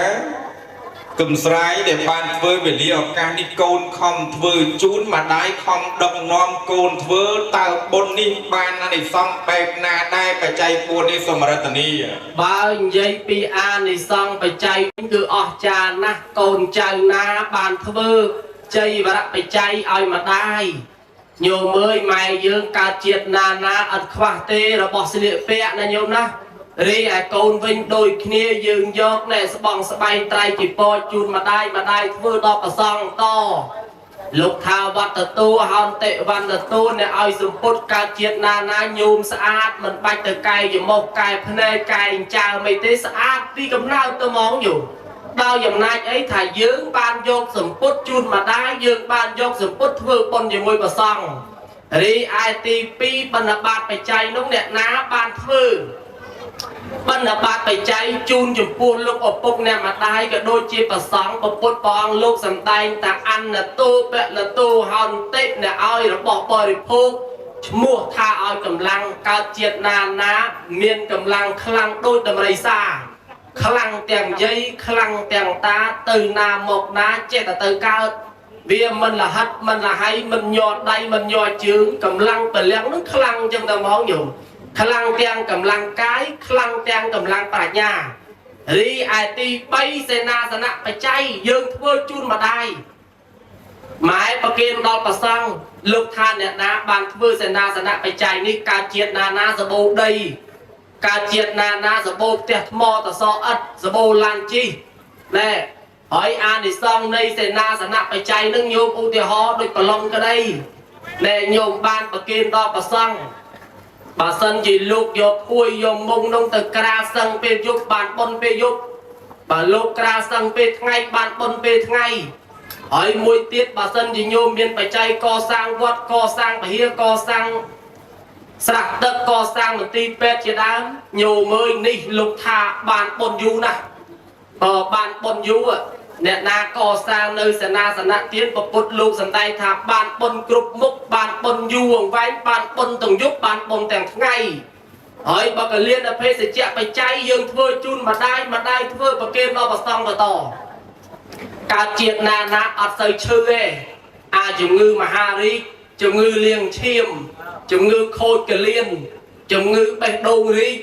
គឹមស្រ័យដែលបានធ្វើវេលាឱកាសនេះកូនខំធ្វើជូនម្ដាយខំដឹកនាំកូនធ្វើតើបុណ្យនេះបានអានិសង្សបែបណាដែរបច្ច័យ4នេះសមរតនីបើនិយាយពីអានិសង្សបច្ច័យគឺអស្ចារ្យណាស់កូនចៅណាបានធ្វើជ័យវរៈបច្ច័យឲ្យម្ដាយញោមអើយម៉ែយើងកើតជាតិណាណាអត់ខ្វះទេរបស់ស្លៀកពាក់ណាញោមណា រីឯកូនវិញដូចគ្នាយើងយកណែស្បងស្បែកត្រៃជីពតជូនម្ដាយធ្វើដល់ប្រសងតលោកថាវត្តទូហន្តិវន្តទូអ្នកឲ្យសម្ពុតកើតជាតិណាណាញោមស្អាតមិនបាច់ទៅកែយមកកែភ្នែកកែចៅមិនទេស្អាតពីកំណើតទៅហ្មងយូដោយអំណាចអីថាយើងបានយកសម្ពុតជូនម្ដាយយើងបានយកសម្ពុតធ្វើបុណ្យជាមួយប្រសងរីឯទី2បណ្ឌបាតបច្ច័យនោះអ្នកណាបានធ្វើ បណ្ឌបាតបច្ច័យជូនចំពោះលោកឪពុកអ្នកម្ដាយក៏ដូចជាប្រសងពុទ្ធព្រះអង្គលោកសំដែងតាអនតោពលតោហន្តិអ្នកឲ្យរបស់បរិភោគឈ្មោះថាឲ្យកម្លាំងកើតជាតិណាណាមានកម្លាំងខ្លាំងដូចដំរីសាខ្លាំងទាំងយាយខ្លាំងទាំងតាទៅណាមកណាចេះតែទៅកើតវាមិនលហិតមិនលហៃមិនញ័រដៃមិនញ័រជើងកម្លាំងពលំនឹងខ្លាំងចឹងតែហ្មងញោម ខ្លាំងទាំងកម្លាំងកាយខ្លាំងទាំងកម្លាំងប្រាជ្ញារីឯទី3សេនាសនៈបច្ច័យយើងធ្វើជូនម្ដាយម៉ែប្រគិនដល់ប្រសង់លោកថាអ្នកណាបានធ្វើសេនាសនៈបច្ច័យនេះកើតជាតិណាណាសបោដីកើតជាតិណាណាសបោផ្ទះថ្មតសអិតសបោឡានជីណែហើយអានិសង្សនៃសេនាសនៈបច្ច័យនឹងញោមឧទាហរណ៍ដូចប្រឡងក្តីណែញោមបានប្រគិនដល់ប្រសង់ បើសិនជាលោកយកពួយយកមុងនោះទៅក្រាសឹងពេលយប់បានបុណ្យពេលយប់បើលោកក្រាសឹងពេលថ្ងៃបានបុណ្យពេលថ្ងៃហើយមួយទៀតបើសិនជាញោមមានបច្ច័យកសាងវត្តកសាងពហិកសាងស្រះទឹកកសាងមន្ទីរពេទ្យជាដើមញោមអើយនេះលោកថាបានបុណ្យយូរណាស់បើបានបុណ្យយូរអ្នកណាកសាងនៅសេនាសនៈទានពុទ្ធលោកសំដែងថាបានបុណ្យគ្រប់មុខបានបុណ្យយូរអង្វែងបានបុណ្យទាំងយប់បានបុណ្យទាំងថ្ងៃហើយបើកលៀនភេសជ្ជៈបច្ច័យយើងធ្វើជូនម្ដាយធ្វើប្រគេនដល់ប្រសងបន្តកើតជាតិណាណាអត់សូវឈឺទេអាជំងឺមហារីកជំងឺលៀងឈាមជំងឺខូចកលៀនជំងឺបេះដូងរីក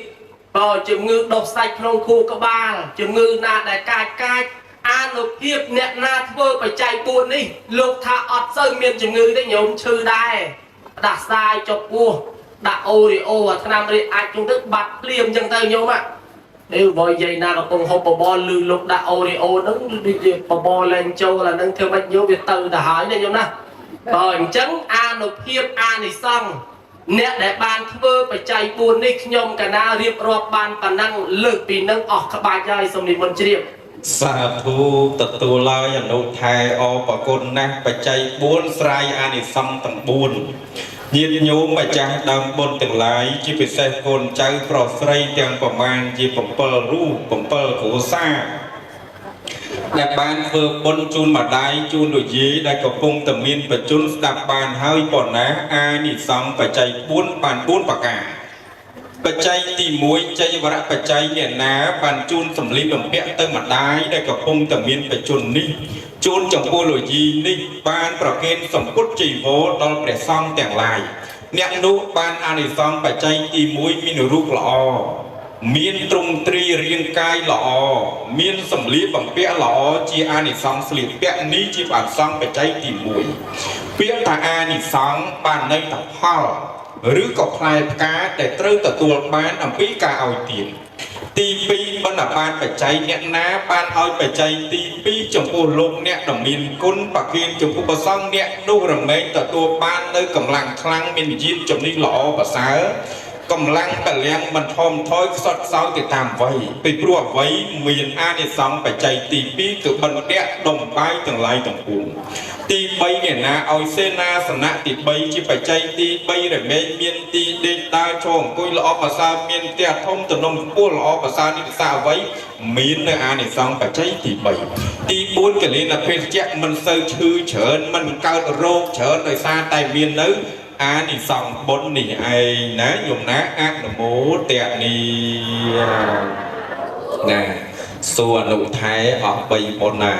បើជំងឺដុសសាច់ក្នុងខួរក្បាលជំងឺណាដែលកាច អានុភាពអ្នកណាធ្វើបច្ច័យ4នេះលោកថាអត់សូវមានជំងឺទេញោមឈឺដែរដាស់សាយចុកពោះដាក់អូរីអូអាថ្នាំរីអាចជុំទៅបាត់ភ្លាមចឹងទៅញោមនេះបើនិយាយណាកំពុងហូបបបរលឺលោកដាក់អូរីអូហ្នឹងដូចជាបបរលែងចូលអាហ្នឹងធ្វើមិនញោមវាទៅទៅហើយណាញោមណាបើអញ្ចឹងអានុភាពអានិសង្សអ្នកដែលបានធ្វើបច្ច័យ4នេះខ្ញុំកណារៀបរាប់បានប៉ុណ្ណឹងលើកពីនឹងអស់ក្បាច់ហើយសូមនិមន្តជ្រាប សាធុទទួលឡើយអនុថែអបគុណណាស់បច្ច័យ4ស្រាយអានិសង្សទាំង4ញាតិញោមម្ចាស់ដើមបុណ្យទាំងឡាយជាពិសេសកូនចៅប្រុសស្រីទាំងប្រមាណជា7រូប7គ្រួសារ ដែលបានធ្វើបុណ្យជូនម្ដាយជូនលោកយាយដែលកំពុងតែមានបច្ចុប្បន្នស្ដាប់បានហើយប៉ុណ្ណាអានិសង្ឃបច្ច័យ4បាន4ប្រការបច្ច័យទី1ចៃវរៈបច្ច័យអ្នកណាបានជូនសម្លៀកបំពាក់ទៅម្ដាយដែលកំពុងតែមានបច្ចុប្បន្ននេះជូនចំពោះលោកយាយនេះបានប្រគេនសម្ពុតជីវរដល់ព្រះសង្ឃទាំងឡាយអ្នកនោះបានអានិសង្ឃបច្ច័យទី1មានរូបល្អមានទ្រង់ទ្រីរាងកាយល្អមានសម្លៀកបំពាក់ល្អជាអានិសង្ឃស្លៀកពាក់នេះជាអានិសង្ឃបច្ច័យទី1ពាក្យថាអានិសង្ឃបានន័យថាផលឬក៏ផ្លែផ្កាដែលត្រូវទទួលបានអំពីការឲ្យទានទី2បណ្ឌបានបច្ច័យអ្នកណាបានឲ្យបច្ច័យទី2ចំពោះលោកអ្នកដ៏មានគុណប្រគិនចំពោះព្រះសង្ឃអ្នកនោះរមែងទទួលបាននៅកម្លាំងខ្លាំងមានវិញ្ញាណចំណេះល្អប្រសើរកម្លាំងកលាំងមិនថមថយខ្សត់ខ្សោយទៅតាមវ័យពីព្រោះអ្វីមានអានិសង្ឃបច្ច័យទី2គឺបណ្ឌៈដុំបាយទាំងឡាយទាំងពួងទី3អ្នកណាឲ្យសេនាសនៈទី3ជាបច្ច័យទី3រមែងមានទីដេកដើរឈរអង្គុយល្អប្រសើរមានផ្ទះធំទំនំខ្ពស់ល្អប្រសើរនេះសាអ្វីមាននៅអានិសង្ឃបច្ច័យទី3ទី4កលិនភេទជ្ជៈមិនសូវឈឺច្រើនមិនកើតរោគច្រើនដោយសារតែមាននៅអានិសង្ឃបុណ្យនេះឯងណាញោមណាអនុមោទនីណាសួរអនុថែអស់3បុណ្យណា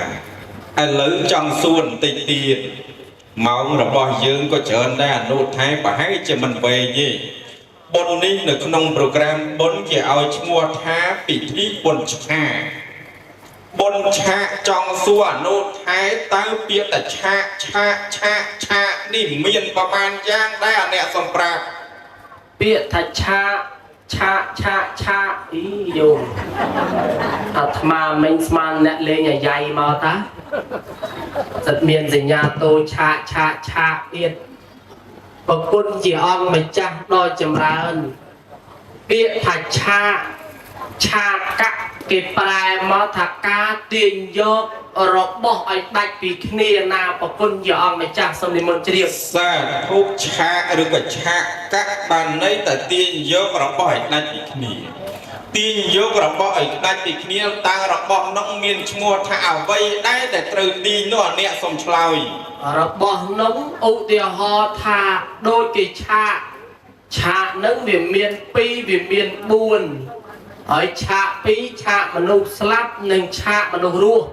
ឥឡូវចង់សួរបន្តិចទៀតម៉ោងរបស់យើងក៏ច្រើនដែរអនុថែប្រហែលជាមិនវែងទេបុណ្យនេះនៅក្នុងប្រូក្រាមបុណ្យគេឲ្យឈ្មោះថាពិធីបុណ្យឆាបុណ្យឆាចង់សួរអនុថែតើពាក្យតែឆានេះមានប្រមាណយ៉ាងដែរអអ្នកសំប្រាប់ពាក្យថាឆាអីយោអាត្មាមិញស្មានអ្នកលេងអាយ៉ៃមកតាសិតមានសញ្ញាតូឆាទៀតប្រគុណជាអង្គម្ចាស់ដ៏ចម្រើនពាក្យថាឆាកៈគេប្រែមកថាការទាញយករបស់ឲ្យដាច់ពីគ្នាណាប្រគុណជាអង្គម្ចាស់សូមនិមន្តជ្រាបសាធុឆាឬក៏ឆាកៈបានន័យតែទាញយករបស់ឲ្យដាច់ពីគ្នាទាញយករបស់ឲ្យដាច់ពីគ្នាតើរបស់នោះមានឈ្មោះថាអ្វីដែរដែលត្រូវទាញនោះអ្នកសូមឆ្លើយរបស់នោះឧទាហរណ៍ថាដូចគេឆាកនឹងវាមាន2វាមាន4ហើយឆាក2ឆាកមនុស្សស្លាប់និងឆាកមនុស្សរស់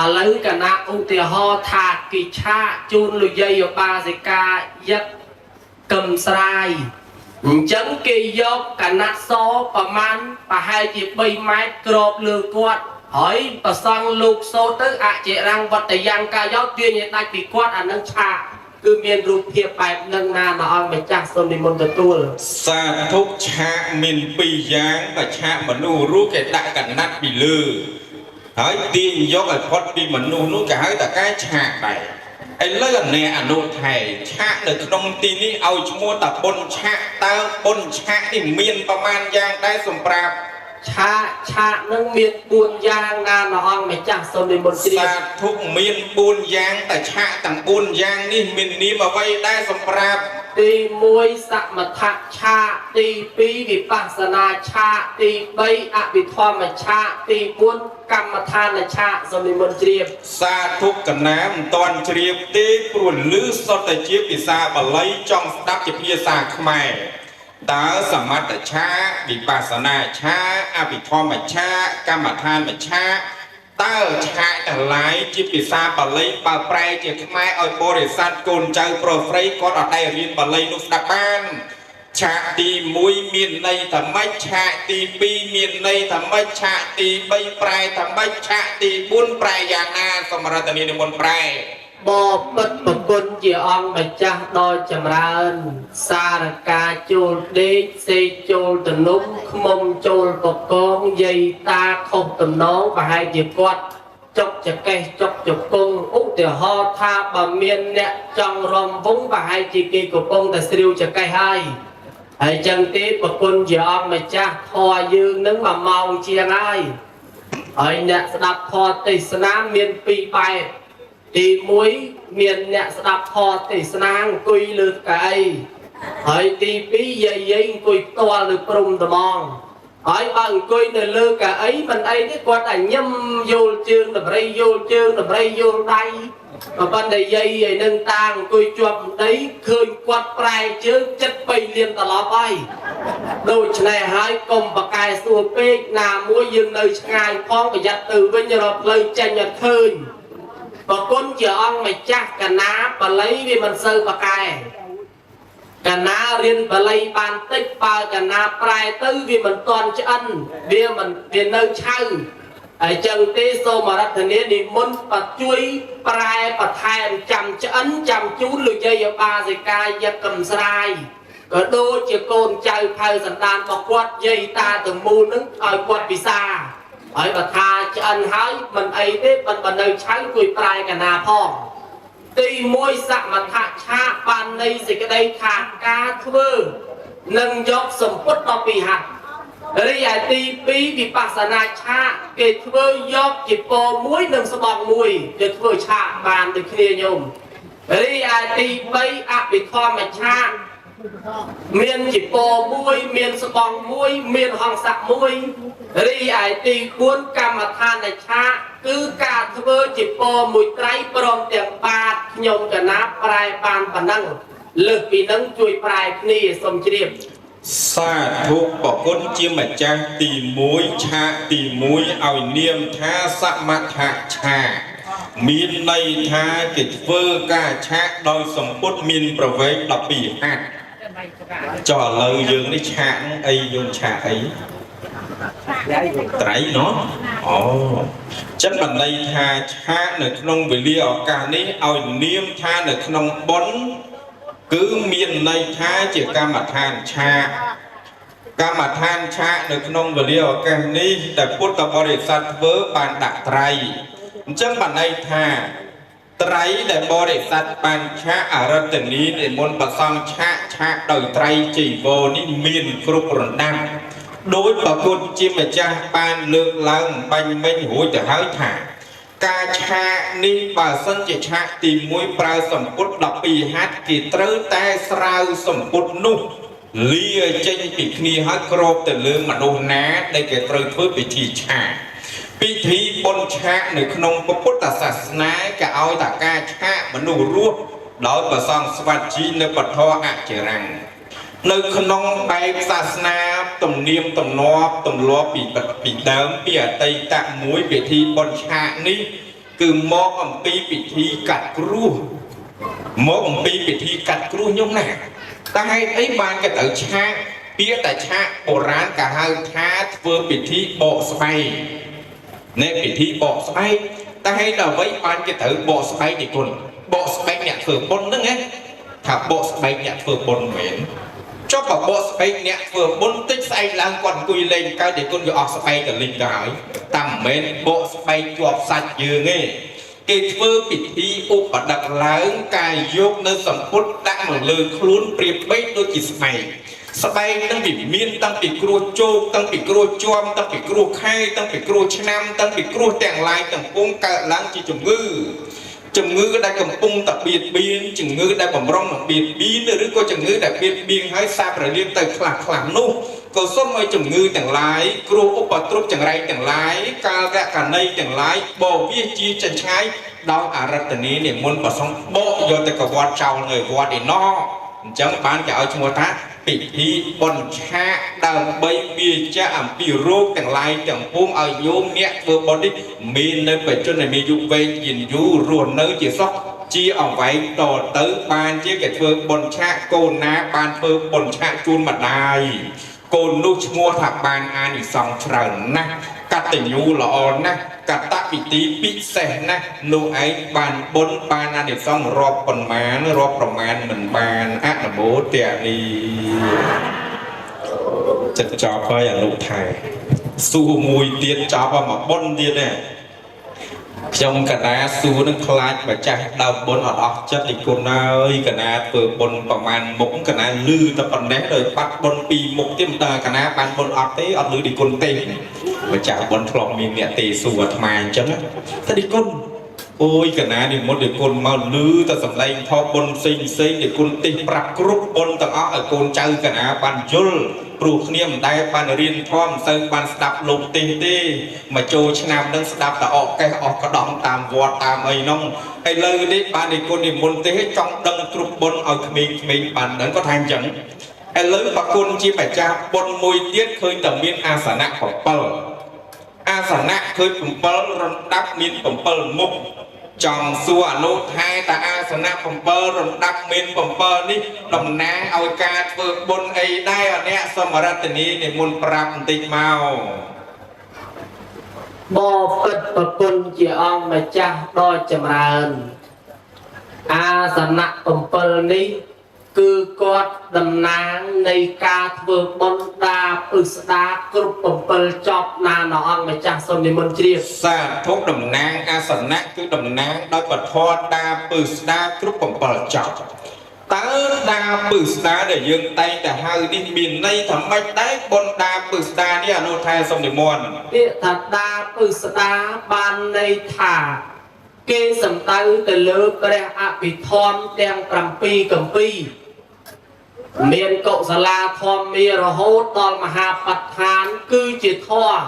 ឥឡូវកណាឧទាហរណ៍ថាគេឆាកជូនលោកយាយបាសិកាយឹកកឹមស្រាយអញ្ចឹងគេយកកណាត់សប្រមាណប្រហែលជា3ម៉ែត្រក្របលើគាត់ហើយប្រសង់លោកសូទៅអចិរង្វត្តយ៉ាងកាយកទាញឲ្យដាច់ពីគាត់អានឹងឆាកគឺមានរូបភាពបែបនឹងណាព្រះអង្គម្ចាស់សូមនិមន្តទទួលសាធុឆាកមាន2យ៉ាងតែឆាកមនុស្សរស់គេដាក់កណាត់ពីលើហើយទាញយកឲ្យផុតពីមនុស្សនោះគេហៅថាការឆាកដែរឥឡូវអ្នកអនុថែឆាកនៅក្នុងទីនេះឲ្យឈ្មោះថាបុណ្យឆាកតើបុណ្យឆាកនេះមានប្រមាណយ៉ាងដែរសម្រាប់ឆាកនឹងមាន4យ៉ាងណាព្រះអង្គម្ចាស់សូមនិមន្តជ្រាបសាធុមាន4យ៉ាងតែឆាកទាំង4យ៉ាងនេះមាននាមអ្វីដែរសម្រាប់ទី1សមថឆាកទី2វិបស្សនាឆាកទី3អភិធម្មឆាកទី4កម្មដ្ឋានឆាកសូមនិមន្តជ្រាបសាធុកណាមិនតាន់ជ្រាបទេព្រោះឮសុទ្ធតែជាភាសាបាលីចង់ស្ដាប់ជាភាសាខ្មែរតើសមត្ថឆាវិបស្សនាឆាអភិធម្មឆាកម្មដ្ឋានឆាតើឆាទាំងឡាយជាភាសាបាលីបើប្រែជាខ្មែរឲ្យបរិស័ទកូនចៅប្រុសស្រីគាត់អត់ដែលរៀនបាលីនោះស្ដាប់បានឆាកទី1មានន័យថាម៉េចឆាកទី2មានន័យថាម៉េចឆាកទី3ប្រែថាម៉េចឆាកទី4ប្រែយ៉ាងណាសមត្ថនិមន្តប្រែបបិទ្ធប្រគុណជាអង្គម្ចាស់ដ៏ចម្រើនសារកាចូលដេកសេកចូលតនុំខ្មុំចូលបកងយាយតាខុសតំណងប្រហែលជាគាត់ចុកចកេះចុកចកងឧទាហរណ៍ថាបើមានអ្នកចង់រំវងប្រហែលជាគេកំពុងតែស្រាវចកេះហើយចឹងទេប្រគុណជាអង្គម្ចាស់ធម៌យើងនឹង1ម៉ោងជាងហើយអ្នកស្ដាប់ធម៌ទេសនាមាន2បែបទី1មានអ្នកស្ដាប់ធម៌ទេសនាអង្គុយលើកៅអីហើយទី2យាយអង្គុយផ្ទាល់នៅព្រំត្មង hỏi bằng cùi nửa lư cả ấy mình ấy cái quạt ảnh nhâm vô chương đập rây vô tay mà ban đầy dây ấy nâng tàng cùi chuột đấy khơi quạt prai chứ chất bay liên tà ló bay đôi này hai cùng và cài xua pê nà mua dương nơi ngài phong và giặt từ với nhà lọt lời tranh nhật khơi và con chờ ông mày chắc cả ná và lấy vì mình sơ và cài cả ná riêng và lấy bàn tích và cả ná prai tư vì mình toàn cho ăn vì mình vì nơi chơi ở chân tế xô mà đặt thần đi muốn và chuối prai và thèm chầm cho ấn chầm chú lùi dây ở ba dây cài giật cầm sai có đôi chỉ con trai phai sẵn đàn và quạt dây ta từng mù nứng ở quạt vì xa ở bà tha cho anh hái mình ấy thế mình nơi trắng cùi prai cả nà phong tì môi sạ mà thả cha bàn này gì cái đây thả ca thơ nâng dốc sầm quất to bì hạt đây là tì bí vì bà sẵn nà cha kể thơ dốc chỉ bò muối nâng sơ bọc mùi để thơ cha bàn từ kia nhôm đây là tì bí ạ bị kho mà cha miền chỉ bò muối miền sơ bọc muối miền hoàng sạc muối đây ai tì cuốn cam mà than này cha cứ cả thưa chỉ bò mùi trái bom tiền bạc nhom cả ná prai bàn bản năng lực bị nâng chui prai ni sông chiêm xa thuộc bỏ con chiêm mà cha tìm muối cha tìm muối ao niêm tha sa mát tha cha miền này tha kịch vơ ca cha đôi sông bút miềnប្រវេង 12 hạt cho lời dương đi cha ấy dương cha ấy trái nó chất bản đây tha cha ở trong về lia ở cả ní ao niêm tha ở trong bón cứ miền này tha chỉ ca mặt than cha ca mặt than cha ở trong về lia ở cả ní để phút tập bồi sát vỡ bàn đặt trái chất bản đây tha trái để bồi sát bàn cha ở ra tỉnh ní để muốn bật xong cha đời trái chỉ vô ní miền krup rần đam đối bà con chim mà cha ban lược lần bánh mênh hối từ hái thả ca cha ni bà sân chỉ cha tìm mũi pra sầm cốt đập bì hát kỳ trớ tay sao sầm cốt nu lia trên bị ni hát crop từ lương mà nô ná đây cái trớ thưa bị thi cha bị thi bôn cha nơi không có cốt ta sạt ná cả ao ta ca cha mà nô ruột đó bà song svat chi nơi bật ho ạ chỉ rằng nơi khung bàiศาสนาตมเนียมตมนอบตมล้อปีปัดปีเดิมปีไตตะมวยปีทีบอลชานี้คือมออมปีปีทีกัดกรูมออมปีปีทีกัดกรูยงหนักแต่ให้ไอ้บานกับแต่ชาเปียแต่ชาโบราณกับฮาท้าเฟื่องปีทีโบสไปเนี่ยปีทีโบสไปแต่ให้เราไว้บานกับแต่โบสไปนี่คนโบสไปเนี่ยเฟื่องบนนั่นไงถ้าโบสไปเนี่ยเฟื่องบนเหม็นcho bảo bộ space nhẹ vừa bốn tích say lang còn cùi lên cao để con vừa space cả linh cái tầm bên bộ space chuột sạch vừa nghe cái vừa bị thi úp ở đặt lớn cài dốt nơi sầm phút đã mở lơ khốn priệp bấy đôi chỉ space tăng bị miên tăng bị cua trâu tăng bị cua choam tăng bị cua khai tăng bị cua nam tăng bị cua tèng lai tăng cung cả láng chỉ chừng ngư đã cầm cung tập biệt biên chừng ngư đã cầm rong đặc biệt biên rồi có chừng ngư đặc biệt biên hái xa rồi liên tới khẳng nu có số mấy chừng ngư chẳng lái kêu ốp bật trúc chẳng ray chẳng lái ca gạ cả nay chẳng lái bò viết chi chẳng trái đau à ra tận này để muốn bảo xong bộ do tới cả quạt trào người quạt để no chẳng bán cả ở trong một tháng bị thi bòn cha đào bay bia cha ẩm bì rô chẳng lai chẳng phun ở vô nhẹ vừa bòn đi mình nơi phải cho này mình dùng về nhìn du ruột nơi chỉ sóc chia ở váy đỏ tới ban chia cái phương bòn cha cô ná ban phương bòn cha chun mặt đài cô nút mua thạp ban an thì xong trời nè cắt tình nhu lọ nè cắt tạ bị tí bị xe nè nụ ấy bàn bốn ban an thì xong rọp còn má nó rọp còn má mình bàn ác là bố tẹt đi chật chó phải là nụ thầy su mùi tiền chó vào mà bôn tiền nè trong cả ná su nó khai và chặt đầu bôn ở đó chất thì cô ơi cả ná vừa bôn vào màn mũng cả ná lư tập còn nét rồi bắt bôn pi mục tiêm ta cả ná ban bôn ọt thế ọt lư đi côn tê và chả bôn thòng miền nhẹ tê su ở màn chấm á ta đi côn ôi cái ná thì muốn để con mau lư ta sầm lây thọ bồn sinh để con tình bạc group bồn ta ở con chơi cái ná bàn chul pru niệm đại bàn riêng thom sơn bàn đạp lục tình tê mà trôi nam đang đạp ta ọt cái ọt có đòn tam vọt tam ấy nông hay lư đấy bàn để con niệm môn tê trong đằng group bồn ở mình bàn đang có thành chẳng hay lư bà con chỉ phải cha bồn mùi tiết khơi tầm miên a sản nặng của pal a sản nặng khơi cùng pal đáp miên cùng pal mục chọn xua nô hai ta a sản nặng cùng pal đáp miên cùng pal ní đồng nang ao ca vượt bồn ấy đây ở nè xong mà ra tình ý để môn prap tịnh mau bò phật bà con chị ông mà cha đôi chầm rờn a sản nặng cùng pal ní cứ có đầm nangในការធ្វើបុណ្យដាពឹស្ដាគ្រប់7ចប់ណានអង្គម្ចាស់សូមនិមន្តជ្រាប សាធុតំណាងអាសនៈគឺតំណាងដោយបធរដាពឹស្ដាគ្រប់7ចប់តើដាពឹស្ដាដែលយើងតែងតែហៅនេះមានន័យថាម៉េចដែរបុណ្យដាពឹស្ដានេះអនុថែសូមនិមន្តពាក្យថាដាពឹស្ដាបានន័យថាគេសំដៅទៅលើព្រះអភិធម្មទាំង7គម្ពីរមានកុសលាធម៌មានរហូតដល់មហាបដ្ឋានគឺជាធម៌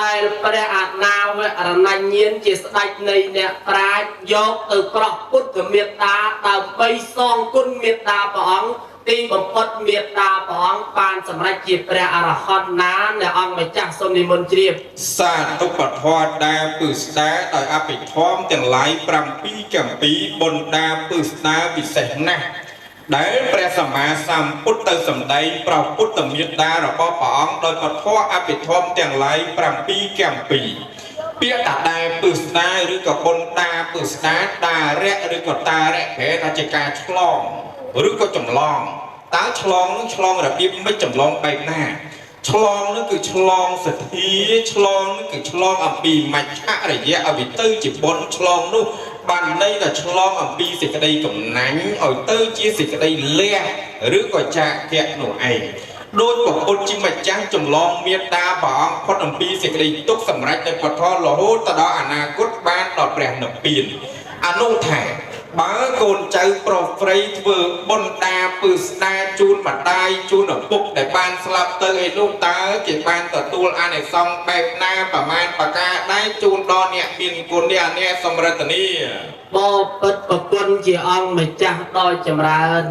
ដែលព្រះអនាវរណញ្ញាណជាស្ដេចនៃអ្នកប្រាជ្ញយកទៅប្រោះពុទ្ធមេត្តាដើម្បីសងគុណមេត្តាព្រះអង្គទីបំផុតមេត្តាព្រះអង្គបានសម្រេចជាព្រះអរហន្តណាអ្នកអង្គម្ចាស់សូមនិមន្តជ្រាបសាធុបធរដាពឹស្ដាដោយអភិធម្មទាំងឡាយ7គម្ពីរបុណ្យដាពឹស្ដាពិសេសណាស់ដែលព្រះសម្មាសម្ពុទ្ធទៅសម្ដែងប្រពុទ្ធមេត្តារបស់ព្រះអង្គដោយពធអភិធម្មទាំងឡាយ7គម្ពីរពាក្យតាដែលពឹស្ដាឬក៏បុណ្យដាពឹស្ដាតារៈឬក៏តារៈប្រែថាជាការឆ្លងឬក៏ចម្លងតើឆ្លងនឹងឆ្លងរបៀបមិនចម្លងបែបណាឆ្លងនឹងគឺឆ្លងសទ្ធាឆ្លងនឹងគឺឆ្លងអំពីមច្ឆរយៈឲ្យវាទៅជាបុណ្យឆ្លងនោះបានន័យថាឆ្លងអំពីសេចក្តីកំណាញ់ឲ្យទៅជាសេចក្តីលះឬក៏ចាគៈនោះឯងដោយព្រះពុទ្ធជាម្ចាស់ចម្លងមេត្តាព្រះអង្គផុតអំពីសេចក្តីទុក្ខសម្រេចនៅពធរហូតទៅដល់អនាគតបានដល់ព្រះនិព្វានអនុថាបើកូនចៅប្រុសស្រីធ្វើបុណ្យដាពឹស្ដាជូនម្ដាយជូនឪពុកដែលបានស្លាប់ទៅឯនោះតើគេបានទទួលអានិសង្សបែបណាប្រមាណប្រការដែរជូនដល់អ្នកមានគុណអ្នកអ្នកសម្រិទ្ធនីបបិទ្ធប្រគុណជាអង្គម្ចាស់ដោយចម្រើន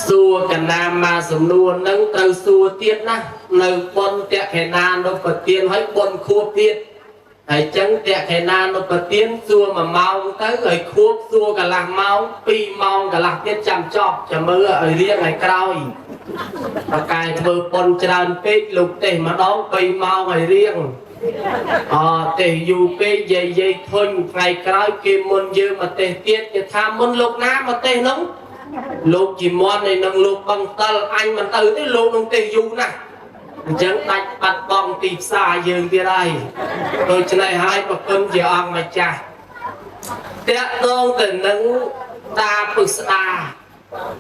សួរកណាមកសំនួរនឹងត្រូវសួរទៀតណានៅបុណ្យតខេណានុបទានហើយបុណ្យខួបទៀតហើយចឹងតខេណានុបទានសួរ1ម៉ោងទៅហើយខួបសួរកន្លះម៉ោង2ម៉ោងកន្លះទៀតចាំចប់ចាំមើលឲ្យរៀងឲ្យក្រោយប្រកែធ្វើបុណ្យច្រើនពេកលោកទេម្ដង2ម៉ោងឲ្យរៀងទេយូរពេកយាយធុញថ្ងៃក្រោយគេមុនយើងមកទេទៀតគេថាមុនលោកណាមកទេនោះលោកជីមន់ឯនឹងលោកបង្កលអញមិនទៅទេលោកនឹងទេយូរណាស់អញ្ចឹងដាច់បាត់បង់ទីផ្សារយើងទៀតហើយដូច្នេះហើយប្រពន្ធជាអង្គម្ចាស់តេតងទៅនឹងតាពឹស្ដា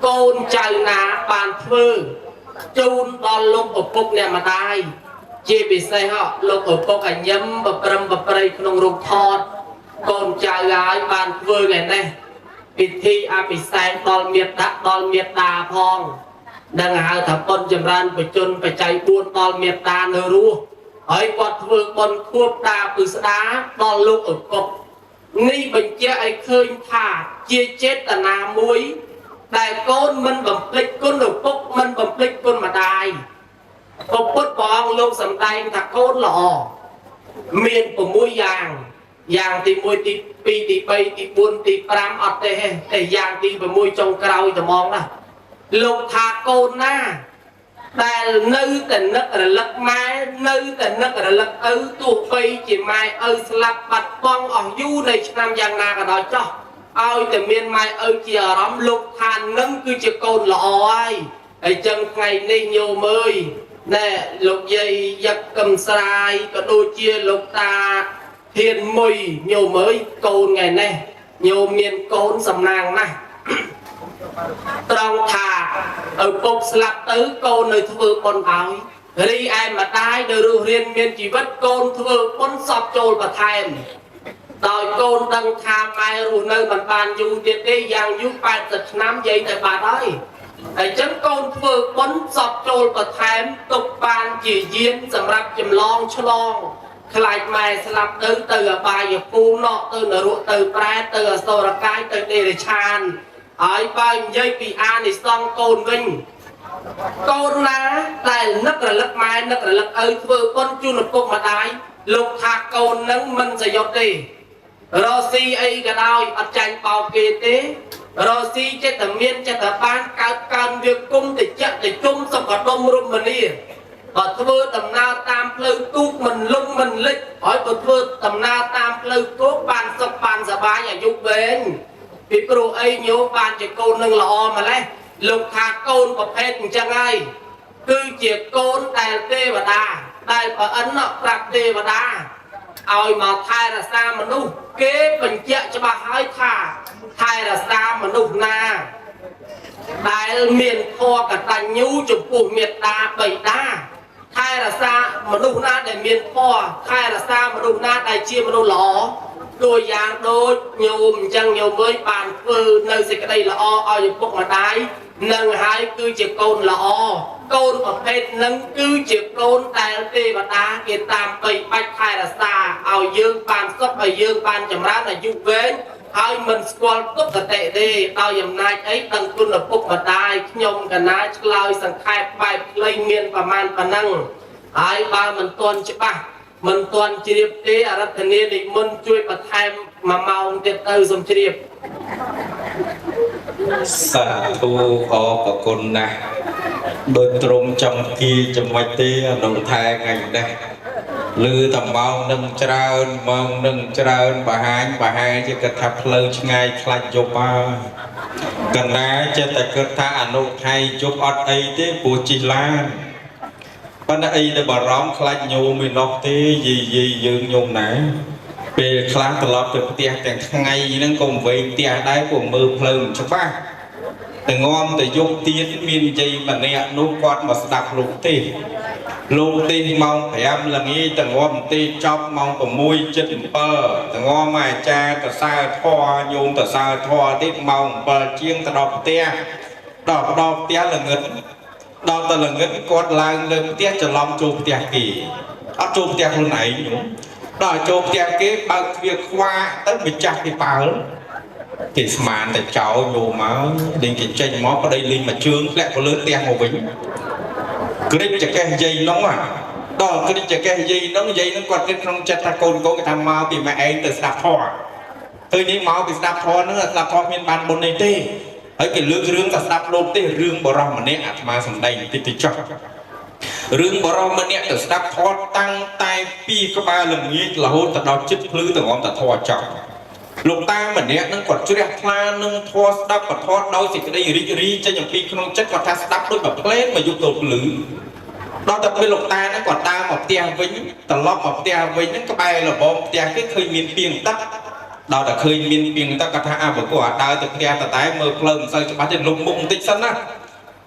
កូនចៅណាបានធ្វើជូនដល់លោកឪពុកអ្នកម្ដាយជាពិសេសលោកឪពុកអញ្ញឹមបប្រឹមបប្រៃក្នុងរូបថតកូនចៅហើយបានធ្វើថ្ងៃនេះពិធីអភិសេកដល់មេត្តាផងនឹងហៅថាបុណ្យចម្រើនបជនបច្ច័យ4ដល់មេត្តានៅរស់ហើយគាត់ធ្វើបុណ្យខួបតាពឹស្ដាដល់លោកឪពុកនេះបញ្ជាក់ឲ្យឃើញថាជាចេតនាមួយដែលកូនមិនបំភ្លេចគុណឪពុកមិនបំភ្លេចគុណម្ដាយព្រះពុទ្ធព្រះអង្គលោកសម្ដែងថាកូនល្អមាន6យ៉ាងយ៉ាងទី1ទី2ទី3ទី4ទី5អត់ទេតែយ៉ាងទី6ចុងក្រោយត្មងណាលោកថាកូនណាដែលនៅតែនឹករលឹកម៉ែនៅតែនឹករលឹកឪទោះបីជាម៉ែឪស្លាប់បាត់បង់អស់យូរនៃឆ្នាំយ៉ាងណាក៏ដោយចោះឲ្យតែមានម៉ែឪជាអារម្មណ៍លោកថានឹងគឺជាកូនល្អហើយហើយចឹងថ្ងៃនេះញោមអើយណែលោកយាយយឹកកឹមស្រាយក៏ដូចជាលោកតាហ៊ានមួយញោមអើយកូនថ្ងៃនេះញោមមានកូនសំណាងណាស់ត្រង់ថាឪពុកស្លាប់ទៅកូននៅធ្វើបុណ្យឲ្យរីឯម្ដាយនៅរស់រៀនមានជីវិតកូនធ្វើបុណ្យសពចូលបន្ថែម ដោយកូនដឹងថាម៉ែរស់នៅមិនបានយូរទៀតទេយ៉ាងយូរ80ឆ្នាំយាយតែបាត់ហើយហើយចឹងកូនធ្វើបុណ្យសពចូលបន្ថែមទុកបានជាយានសម្រាប់ចម្លងឆ្លងខ្លាចម៉ែស្លាប់ទៅអបាយភូមិណោះទៅនរកទៅប្រែទៅអសុរកាយទៅដេរឆានហើយបើនិយាយពីអានិសង្សកូនវិញកូនណាដែលនឹករលឹកម៉ែនឹករលឹកឪធ្វើបុណ្យជូនឪពុកម្ដាយលោកថាកូននឹងមិនសយុទ្ធទេរស់ស៊ីអីក៏ដោយអត់ចាញ់បោកគេទេរស់ស៊ីចិត្តតែមានចិត្តតែបានកើតវាគុំតិចតិជុំសុខដុមរមនាបើធ្វើដំណើរតាមផ្លូវទូកមិនលំមិនលិចហើយបើធ្វើដំណើរតាមផ្លូវគោកបានសុខបានសប្បាយអាយុវែងពីព្រោះអីញោមបានជាកូននឹងល្អម្លេះលោកថាកូនប្រភេទអញ្ចឹងហើយគឺជាកូនដែលទេវតាដែលប្រអិនប្រាប់ទេវតាឲ្យមកថែរក្សាមនុស្សគេបញ្ជាក់ច្បាស់ហើយថាថែរក្សាមនុស្សណាដែលមានធម៌កតញ្ញូចំពោះមេត្តាបិតាថែរក្សាមនុស្សណាដែលមានធម៌ថែរក្សាមនុស្សណាដែលជាមនុស្សល្អដូចយ៉ាងដូចញោមអញ្ចឹងញោមអើយបានធ្វើនៅសេចក្តីល្អឲ្យឪពុកម្ដាយនឹងហើយគឺជាកូនល្អកូនប្រភេទនឹងគឺជាកូនដែលទេវតាគេតាមបីបាច់ថែរក្សាឲ្យយើងបានសុខឲ្យយើងបានចម្រើនអាយុវែងហើយមិនស្គាល់ទុក្ខតេទេដោយអំណាចអីដឹងគុណឪពុកម្ដាយខ្ញុំកណាឆ្លើយសង្ខេបបែបខ្លីមានប្រមាណប៉ុណ្ណឹងហើយបើមិនទាន់ច្បាស់មិនទាន់ជ្រាបទេអរដ្ឋាភិបាលនិមន្តជួយបន្ថែម1ម៉ោងទៀតទៅសូមជ្រាបសាធុអរគុណណាស់ដោយត្រង់ចំគីចំណុចទេអនុថែថ្ងៃនេះលឺតំបោនឹងច្រើនមកនឹងច្រើនបរហាញជាគិតថាផ្លូវឆ្ងាយខ្លាច់យប់ហើយកណ្ណាចិត្តតែគិតថាអនុថែយប់អត់អីទេព្រោះជិះឡានប៉ុន្តែអីដែលបារម្ភខ្លាច់ញោមឯនោះទេយីយើងញោមណាពេលខ្លះត្រឡប់ទៅផ្ទះទាំងថ្ងៃហ្នឹងក៏វែងផ្ទះដែរក៏មើលផ្លូវមិនច្បាស់តែងំតែយប់ទៀតមានយាយម្នាក់នោះគាត់មកស្ដាប់លោកទេម៉ោង5ល្ងាចតែងំទេចប់ម៉ោង 6:07 តែងំអាចារ្យតសើធរញោមតសើធរទៀតម៉ោង 7 ជាងទៅដល់ផ្ទះដល់ផ្ទះល្ងឹតដល់ទៅល្ងឹតគាត់ឡើងលើផ្ទះច្រឡំចូលផ្ទះគេអត់ចូលផ្ទះខ្លួនឯងដល់ចូលផ្ទះគេបើកទ្វារខ្វាទៅម្ចាស់គេបើគេស្មានតែចោលញោមមកលេងគេចេញមកប្តីលេងមួយជើងធ្លាក់ទៅលើផ្ទះមកវិញគ្រិចចកេះយាយនោះដល់គ្រិចចកេះយាយនោះគាត់គិតក្នុងចិត្តថាកូនគេថាមកពីម៉ែឯងទៅស្ដាប់ធម៌ឃើញនេះមកពីស្ដាប់ធម៌ហ្នឹងស្ដាប់ធម៌មានបានបុណ្យនេះទេហើយគេលើករឿងតែស្ដាប់លោកទេរឿងបរោះម្នាក់អាត្មាសំដែងតិចតិចចោះរឿងបរោះម្នាក់ទៅស្ដាប់ធម៌តាំងតែពីក្បាលល្ងាចរហូតដល់ចិត្តភ្លឺទៅងំតែធម៌ចោះលោកតាម្នាក់នឹងគាត់ជ្រះថ្លានឹងធម៌ស្ដាប់ពធដោយសេចក្តីរីករាយចេញអំពីក្នុងចិត្តគាត់ថាស្ដាប់ដូចមួយផ្លេតមកយកទៅភ្លឺដល់តែពេលលោកតាហ្នឹងគាត់ដើរមកផ្ទះវិញត្រឡប់មកផ្ទះវិញហ្នឹងក្បែរលបងផ្ទះគេឃើញមានពីងទឹកដល់តែឃើញមានពីងទឹកគាត់ថាអើបើគាត់ដើរទៅផ្ទះតែមើលផ្លូវមិនសូវច្បាស់ទេលុបមុខបន្តិចសិនណា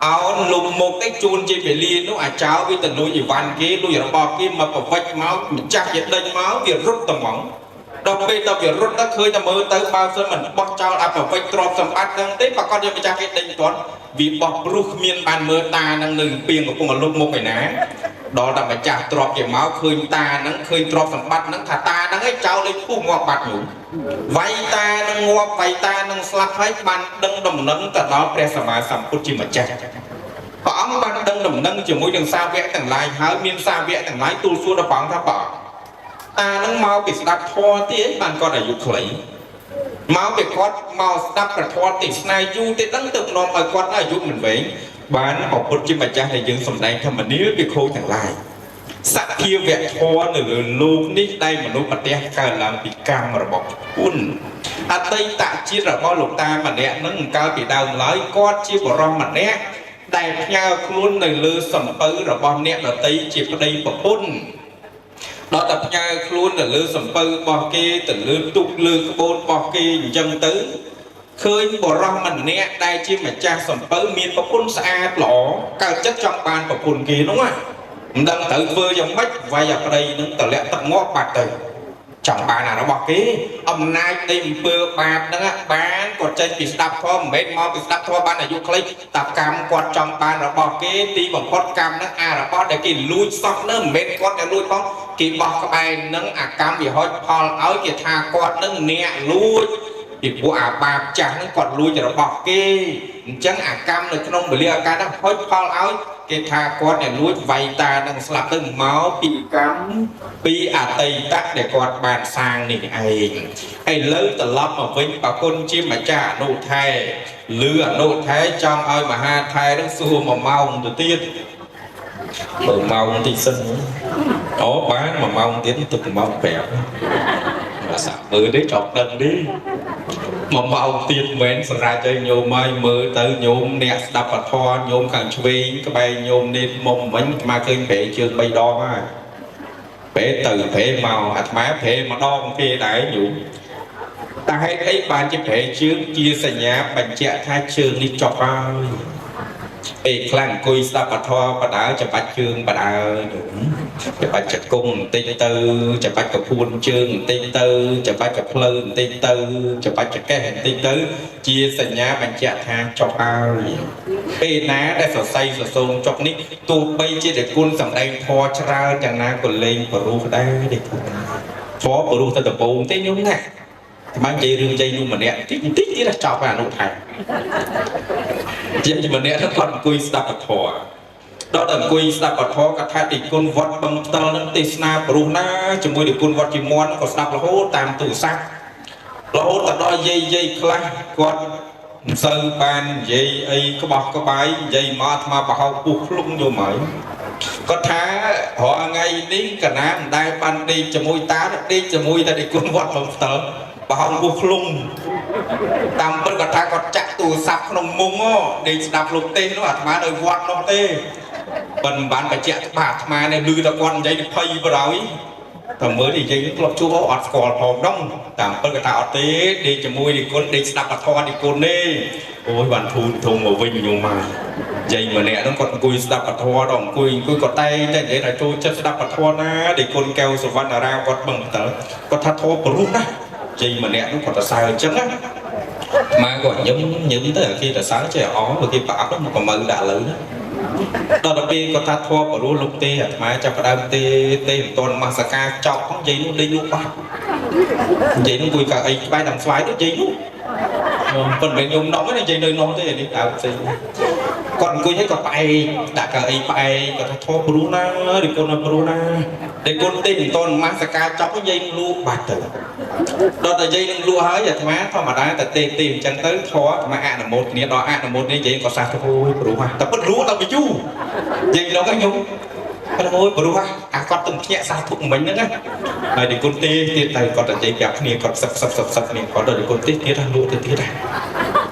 អោនលុបមុខតិចជូនជាវេលានោះអាចោវាទៅលួចអីវ៉ាន់គេលួចរបស់គេមកប្រវិចមកម្ចាស់វាដេញមកវារត់ទៅហ្មងដល់ពេលដល់វារត់ទៅឃើញតែមើលទៅបើសិនមិនបោះចោលអប្រវិចទ្រព្យសម្បត្តិហ្នឹងទេប្រកាសយើងម្ចាស់គេដេញទាន់វាបោះព្រោះគ្មានបានមើលតាហ្នឹងនៅពីងកំពុងលុបមុខឯណាដល់តែម្ចាស់ទ្រព្យគេមកឃើញតាហ្នឹងឃើញទ្រព្យសម្បត្តិហ្នឹងថាតាហ្នឹងឯងចោលលេខពុះងាប់បាត់នោះវាយតានឹងងាប់វាយតានឹងស្លាប់ហើយបានដឹងដំណឹងទៅដល់ព្រះសម្មាសម្ពុទ្ធជាម្ចាស់ព្រះអង្គបានដឹងដំណឹងជាមួយនឹងសាវកទាំងឡាយហើយមានសាវកទាំងឡាយទូលសួរដល់ព្រះអង្គថាបើតានឹងមកពីស្ដាប់ធម៌ទេបានគាត់អាយុខ្លីមកពីគាត់មកស្ដាប់ព្រះធម៌ទេសនាយូរទេដឹងទៅនាំឲ្យគាត់អាយុមិនវែងបានព្រះពុទ្ធជាម្ចាស់ដែលយើងសម្ដែងធម្មនាពីខូចទាំងឡាយសភាវៈធម៌នៅលើលោកនេះដែលមនុស្សប្រទេសកើតឡើងពីកម្មរបស់គុណអតីតជាតិរបស់លោកតាម្នាក់នឹងកើតពីដើមឡើយគាត់ជាបរិមម្នាក់ដែលផ្ញើខ្លួននៅលើសំពៅរបស់អ្នកដតីជាប្តីប្រពន្ធដល់តែផ្ញើខ្លួននៅលើសំពៅរបស់គេទៅលើទុកលើក្បូនរបស់គេអញ្ចឹងទៅឃើញបរិមម្នាក់ដែលជាម្ចាស់សំពៅមានប្រពន្ធស្អាតល្អកើតចិត្តចង់បានប្រពន្ធគេនោះមិនដឹងត្រូវធ្វើយ៉ាងម៉េចវាយអាប្តីនឹងតម្លាក់ទឹកងាប់បាត់ទៅ chẳng bàn là nó bọc cái ông nay đi bơ bạc đó bán còn trên bị đập thôi mấy mò bị đập thôi ban là du lịch tập cam quạt trong bàn nó bọc cái tí bằng quạt cam nó là bọc để kì lui sóc nó mấy quạt để lui không kì bọc cái bài nó cam bị hói phò áo kì thà quạt nó nhẹ lui thì bộ bạc chẳng nó quạt lui cho nó bọc cái chẳng cam được không bởi lìa cái nó hói phò áo cái thà quạt để lui vay ta đang slap từng máu bị cam bị tây tắc để quạt bàn sang này ai lớn từ lắm mà với bà con chim mà trả nụ thai lừa nụ thái trong ơi mà ha thai nó xua mà mong từ tiên mong thì sân đó bán mà mong tiến tục mong vẻ mà sắp mưa đấy chọc đần đi mà mong tiền mến sẽ ra chơi nhôm mai mưa tới nhôm nẹt đập vào thoa nhôm càng chui cái bay nhôm nên mông bánh mà kênh bể trường bay đo mà bể từ bể màu hạt má bể mà đo kia đại dụ ta hay thấy bạn chỉ bể trước chia sẻ nhà bạn trẻ thay trường đi chọc ai ê khăn cùi sa bà thoa bà đá cho bạch chương bà đá cho bạch chặt cung tinh tư cho bạch cặp phuôn chương tinh tư cho bạch cặp lơn tinh tư cho bạch chặt cái hình tinh tư chia sẻ nhà bạn trẻ thay chọc ai ê ná đã sở say sở xôn chọc ní tụ bây chia để cung sẵn đây thoa ra chẳng ná còn lên bà ru đây để phó bà ru ta tập bồn thế nhúng nè mang dây rương dây nhưng mà nè tích tí là chọc vào nụ thành nhưng mà nè nó còn cùi sạp bạc thọ đó là cùi sạp bạc thọ cả hai tỷ con vật bằng tơ nâng tê sna bruna cho môi được con vật chỉ muốn có sạp là hốt tam tử sắc là hốt là đo dây khăn con sơ ban dây ấy có bọc có bái dây mà bảo buộc lung vô mới có thá họ ngay đi cả nam đai ban đi cho môi tá đi cho môi ta đi con vật bằng tơ bà hồng buộc lung tầm bên cả ta còn chặt tù sập nông mông ó đi đạp lục tên nó mà đời vọt nó tê bần bán phải chẹt bạc mà này lư ta con dây phay vào đó ấy thầm mới thì dây lọc chú có ọt cò thòng đông tầm bên cả ta ọt tê đi cho môi đi con đi đạp bạc thò đi con đi ôi bạn thùng mà vinh nhiều mà dây mà nè nó còn cùi đạp bạc thò đồng cùi có tay thế để là trôi chất đạp bạc thò na để con keo sờ văn là ra con bằng tớ có thắt thò bự luôn á gì mà nè nó còn là sai chân á mà còn những tới khi là sáng trẻ ó và khi bão đó mà còn mơ đã lớn đó là khi có ta thua của lúc tê mà cho cái đam tê toàn mà saka chọc không gì nó đi luôn ba gì nó vui cả ấy bay đằng xoáy nó gì luôn phần bên nhung nó mới gì nơi nó thế đi tạo gì còn cô thấy còn bay đã cả ấy bay có ta thua Bruna đi con Bruna để con tìm toàn mà saka chọc cái dây luôn bạc tử đó là dây nâng lúa hơi vậy má thôi mà đã ta tìm chân tới khó mà là một nè đó là một nè dây có sao thôi đủ mà ta bất lúa tao bị chu dây nó cái nhung cái thôi đủ mà con từng nhẹ sao thuộc mình nữa này để con tê tay còn là dây kẹp nè còn sập nè còn đợi con tê ra lúa tê ra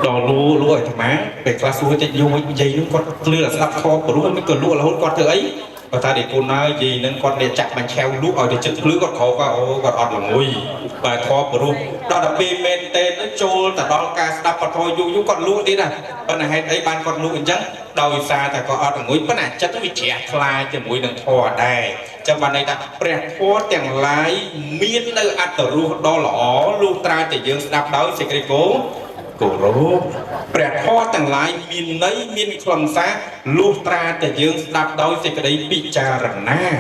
đò lúa rồi má về class lúa chạy vô dây nó con lừa là sắp kho của lúa mới cần lúa là hốt con thứ ấy và ta để con nói gì nên con để chặt bằng treo lúc ở để chất lưới con khó qua còn ọt là ngồi bài khó của luôn đó là pin men tên nó trôi ta đó ca đập vào thôi du con lúa đi nè bên này hay thấy ban con lúa trắng đầu xa ta có ọt là ngồi bên này chất nó bị chẹt lại cho mũi đằng thò đây cho bạn này ta bẹt khó tiền lái miên nơi ăn từ lúa đó là ó lúa tra thì dương đập đó sẽ cái cố cổ rô bẹt khó tiền lái miên lấy miên khom xa lúa tra thì dương đập đó sẽ cái đấy bị trà rần na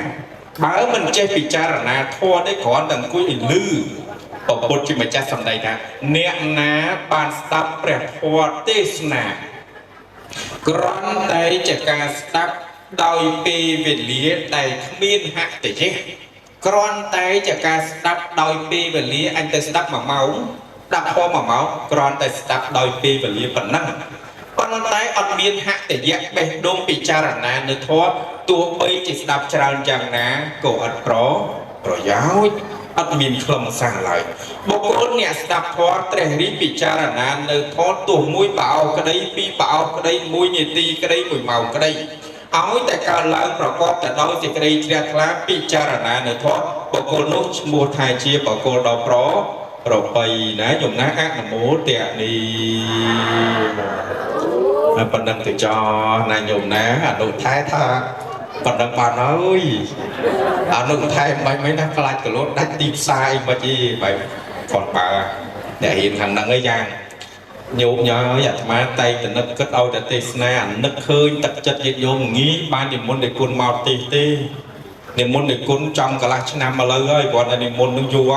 bảo mình chơi bị trà rần na thua đấy có đằng cuối lư ở bột chỉ mà cha sầm đầy nè nẹt ná bàn stop bẹt khó tê sna gắn tay chỉ cả stop đôi pi về lía tay miên hạ để chứ gắn tay chỉ cả stop đôi pi về lía anh ta stop mà máu đập hoa mà máu gắn tay stop đôi pi về lía phần năng con tay ăn miên hạ để dẹp bè đông bị cha rần na nữa thôi tua bay chỉ stop tràn chẳng ná cổ ăn pro giáo ăn miên không sang lại bộ con nhẹ stop thôi trẻ đi bị cha rần na nữa thôi tua mũi bảo cái đấy pi bảo cái đấy mũi nhị ti cái đấy mùi màu cái đây áo tại cả làngประกอบแต่เราจะกระดิ่งเรียกล้าพิจารณาเนื้อทอดบางคนนู้มัวไทยเชียบางคนดอกเพราะเราไปนะยมนะอ่ะโมเตะนี่ปันดังติจอนายยมนะโดดท้ายท่า còn đang bàn ơi nó thay mấy nó lại cái lốt đánh tim sai mà chi vậy còn bà để hiện hành năng ấy giang nhục nhớ dạ má tay từ nó cất âu để tê sna nó khơi tập chất dịch vô nghĩ ban điểm môn để cuốn màu tê tê niệm môn để cuốn trong cả là năm mà lời ơi còn là niệm môn nó dù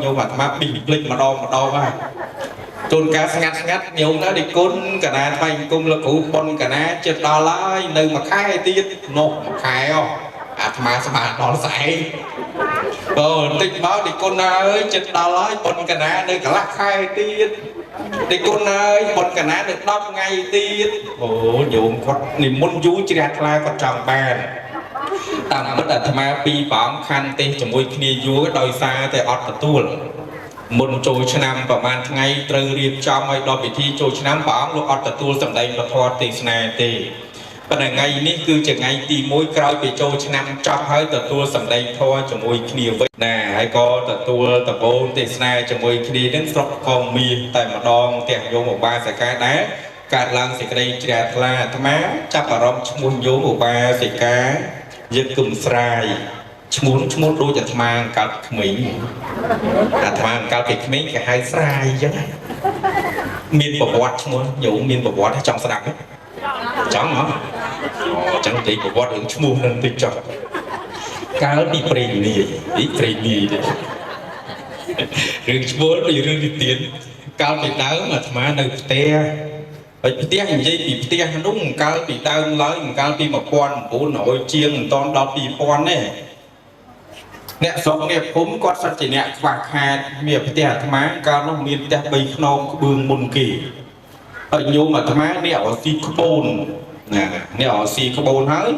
nhiều mặt má bị lịch mà đo vai tôn cá ngắt nhiều nó đi cuốn cả na thay cung là cụ con cả na chết đo lại nơi mà khai tiết nộp mà khai không mà sao mà nó sai tích báo đi con ơi chết đo lại con cả na nơi cả là khai tiết đi con ơi con cả na được 10 ngày tiết nhiều con niệm môn vú chỉ đặt lại con tròn bàn tạm bất là tham pi bỏng khăn tê cho môi kia vú đòi xa thì ọt tuôn môn trôi năm và man ngày từ riêng cho mấy đôi bị thi trôi năm bỏng lúc ọt tuôn sầm đây là thoa tê sna tê và ngày ní cứ chừng ngày tì môi cõi bị trôi năm cho hơi tờ tua sầm đây thoa cho môi kia với nè hay có tờ tua tờ bồn tê sna cho môi kia đến sọc con mi tại mà đòn kẹt vô một ba sải cá đá cạn lăng sải đây chẹt là tham á chắp vào rong mua vô một ba sải cá giật cùm sài muốn đôi chặt mang cắt mình mang cắt kịch mình cả hai sài chứ miên bột bọt muốn dụ miên bột bọt trong sạch đấy chẳng hả chẳng chỉ bột bọt ứng mua nên tôi chọn cá đi premi đấy rừng muốn thì rừng đi tiền cao bị đá mà thà nơi te bởi vì tiếc gì bị tiếc đúng cao bị đau lấy cao bị một con bố nội chiêng toàn đọc bị con này nè sống nè phúng quát sạch chỉ nè vạc hạt miệng tiếc má cao nó miên tiếc bay non bương môn kỳ ở nhiều mà má nè ở xì carbon nè ở xì carbon hết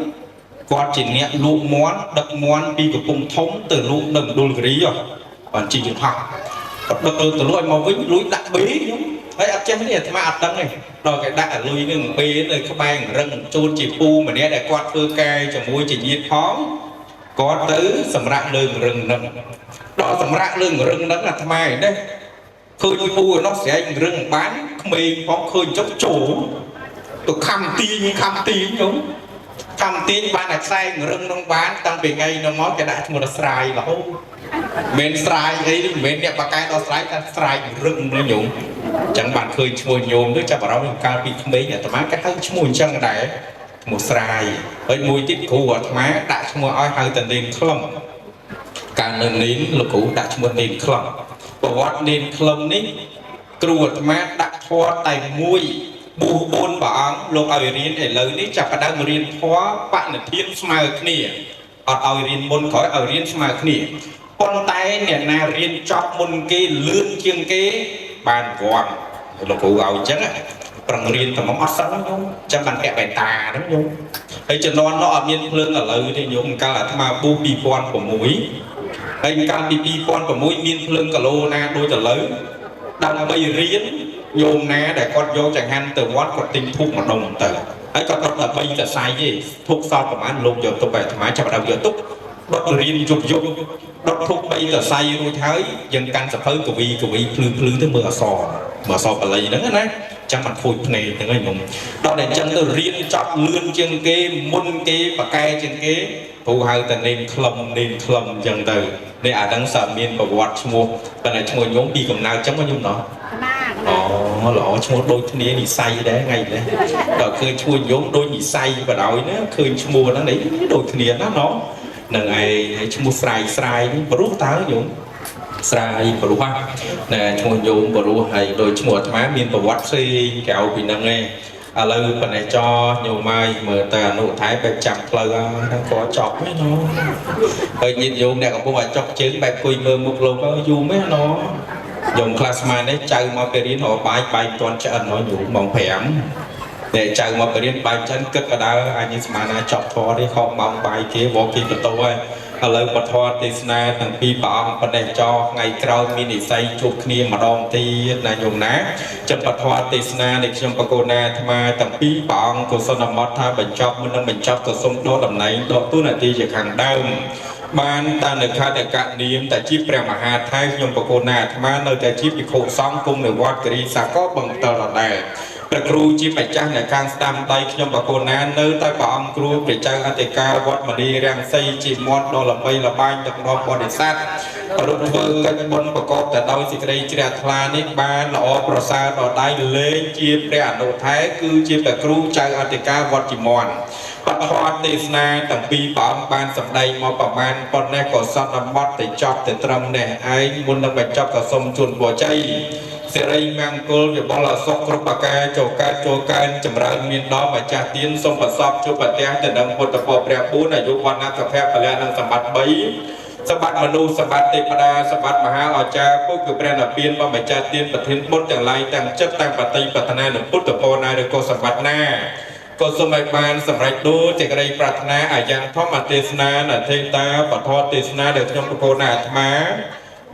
quát chỉ nè lụ món đập món đi của cùng thống từ lụ đầm đôi cái rồi còn chỉ được học đập từ lụi màu vĩnh lụi đặc bí đấy áp chân này thì mà áp đắng này rồi cái đại lùi nương bê nơi các bạn rừng chôn chỉ pu mà nè để quạt phơi cay cho mũi chỉ nhiệt phóng có tứ sầm rạng lưng rừng nâng đó sầm rạng lưng rừng nâng là tham ai đấy khơi pu nó sẽ rừng bán mình phóng khơi chốc chủ tôi khăm tin đúng khăm tin bán là sai rừng nó bán tăng về ngay nó nói cái đại một là sai là không men sai ấy men đẹp bà cái đó sai rừng nó nhung chẳng bạn khơi chua nhôm nữa cho bảo nó cao bị mấy nhà thằng má cái hơi chua chân này một sai với mùi tiếp cụ của thằng má đã chua oi hơi tận đền không càng nên nín là cụ đã chua đền không bảo vót đền không ní cụ của thằng má đã thoa tay mùi bù bôn bảo lục ở riêng để lớn ní chặt đang riêng thoa bạn là thiên smile kia ở riêng bôn khỏi ở riêng smile kia con tay nè na riêng chọc môn kia lươn chiêng kia bàn vòng là cụ gạo chắc á bằng riêng tầm mắm sắn lắm nhung chắc bằng kẹo bài tà lắm nhung thấy cho nó ở miền lương là lời thì nhung ca là tham bu pi pon của mũi anh ca pi pon của mũi miền lương cả lô na đôi tờ lớn đang bay riêng nhung ná để con vô chẳng hạn từ quán con tinh thuốc một đồng tờ ấy con là bay cả sai gì thuốc sau của anh luôn giờ tôi về thoải cho đầu giờ túc đốt riêng dục đốt thuốc bây giờ say rồi thấy dân căn sập hơi của vi phư tới mở sò và lấy nữa nè chẳng mặt phôi này từng ngày mùng đó để chân tôi riêng chọn lươn chân kế môn kế và cay chân kế thu hai tận nên khom dần từ để đang sợ miên và quạt mua và này mua nhóm đi cầm nào chẳng có nhung nó lọ mua đôi thứ này thì say đấy ngày đấy rồi khơi mua nhóm đôi nhị say và đói nữa khơi mua nó đấy đôi thứ này nó nâng ai mua sài bờ rú táo dụng sài bờ rú hoa nè mua dụng bờ rú hay đôi mua má miên bờ vắt xi kẹo bị nâng nghe lời phần này cho nhiều mai mở tà nụ thái bẹp chặt lời đang có chọc mấy nó hơi nhìn dụng nè còn phải chọc trứng bẹp quỳ mơ một lô có du mấy nó dùng classman đấy chơi mà cái đến họ bài toàn trận nó nhủ mỏng phèm để chờ một cái điện bài chân cất ở đó anh mà na chọc thò đi không mong bài kia vô kia của tôi lời bật thò thì na thằng pi bỏng phần này cho ngày sau mini say chụp kia mà đòn thì là dùng ná chân bật thò thì na để trong cô na tham mà thằng pi bỏng của sân nằm mót tha bệnh chọc mình chọc của sông đó làm này đó tôi là thì chỉ hàng đau ban ta được khai được cạn niệm tại chip bèo mà hà thay nhung của cô na tham mà nơi tại chip bị khổ xong cung được quạt cái sa có bằng tờ là đè ព្រះគ្រូជាម្ចាស់នៃខាងស្ដាំដៃខ្ញុំបកូនណានៅតែព្រះអង្គគ្រូព្រះចៅអធិការវត្តមនីរាំងសីជាមាត់ដ៏ល្បីល្បាញដឹកនាំបរិស័ទរត់ធ្វើកិច្ចបុណ្យប្រកបតែដោយសេចក្តីជ្រះថ្លានេះបានល្អប្រសើរដល់ដៃលេងជាព្រះអនុថែគឺជាព្រះគ្រូចៅអធិការវត្តជាមាត់បទធម៌ទេសនាទាំងពីរព្រះអង្គបានសម្ដែងមកប្រមាណប៉ុណ្ណេះក៏សន្មត់ទៅចប់ទៅត្រឹមនេះឯងមុននឹងបញ្ចប់ក៏សូមជូនពរជ័យសិរីមង្គលវិបុលអសុខគ្រប់ប្រការចូលកើនចម្រើនមានដល់ម្ចាស់ទានសូមប្រសពជួបប្រទះទៅនឹងពុទ្ធពរព្រះ4អាយុវណ្ណៈសុភៈពលៈនិងសម្បត្តិ3សម្បត្តិមនុស្សសម្បត្តិទេវតាសម្បត្តិមហាអស្ចារ្យពុទ្ធគឺព្រះនិព្វានរបស់ម្ចាស់ទានប្រធានបុត្រទាំងឡាយទាំងចិត្តទាំងបតីប្រាថ្នានឹងពុទ្ធពរណាឬក៏សម្បត្តិណាក៏សូមឲ្យបានសម្រេចដូចសេចក្តីប្រាថ្នាអាយ៉ាងធម្មទេសនាអធិតាបធរទេសនាដែលខ្ញុំប្រកូនអាត្មា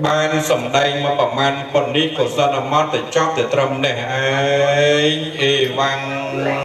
បានសម្ដែងមកប្រមាណប៉ុណ្នេះក៏សន្មតទៅចប់ទៅត្រឹមនេះឯងអេវ៉ាំង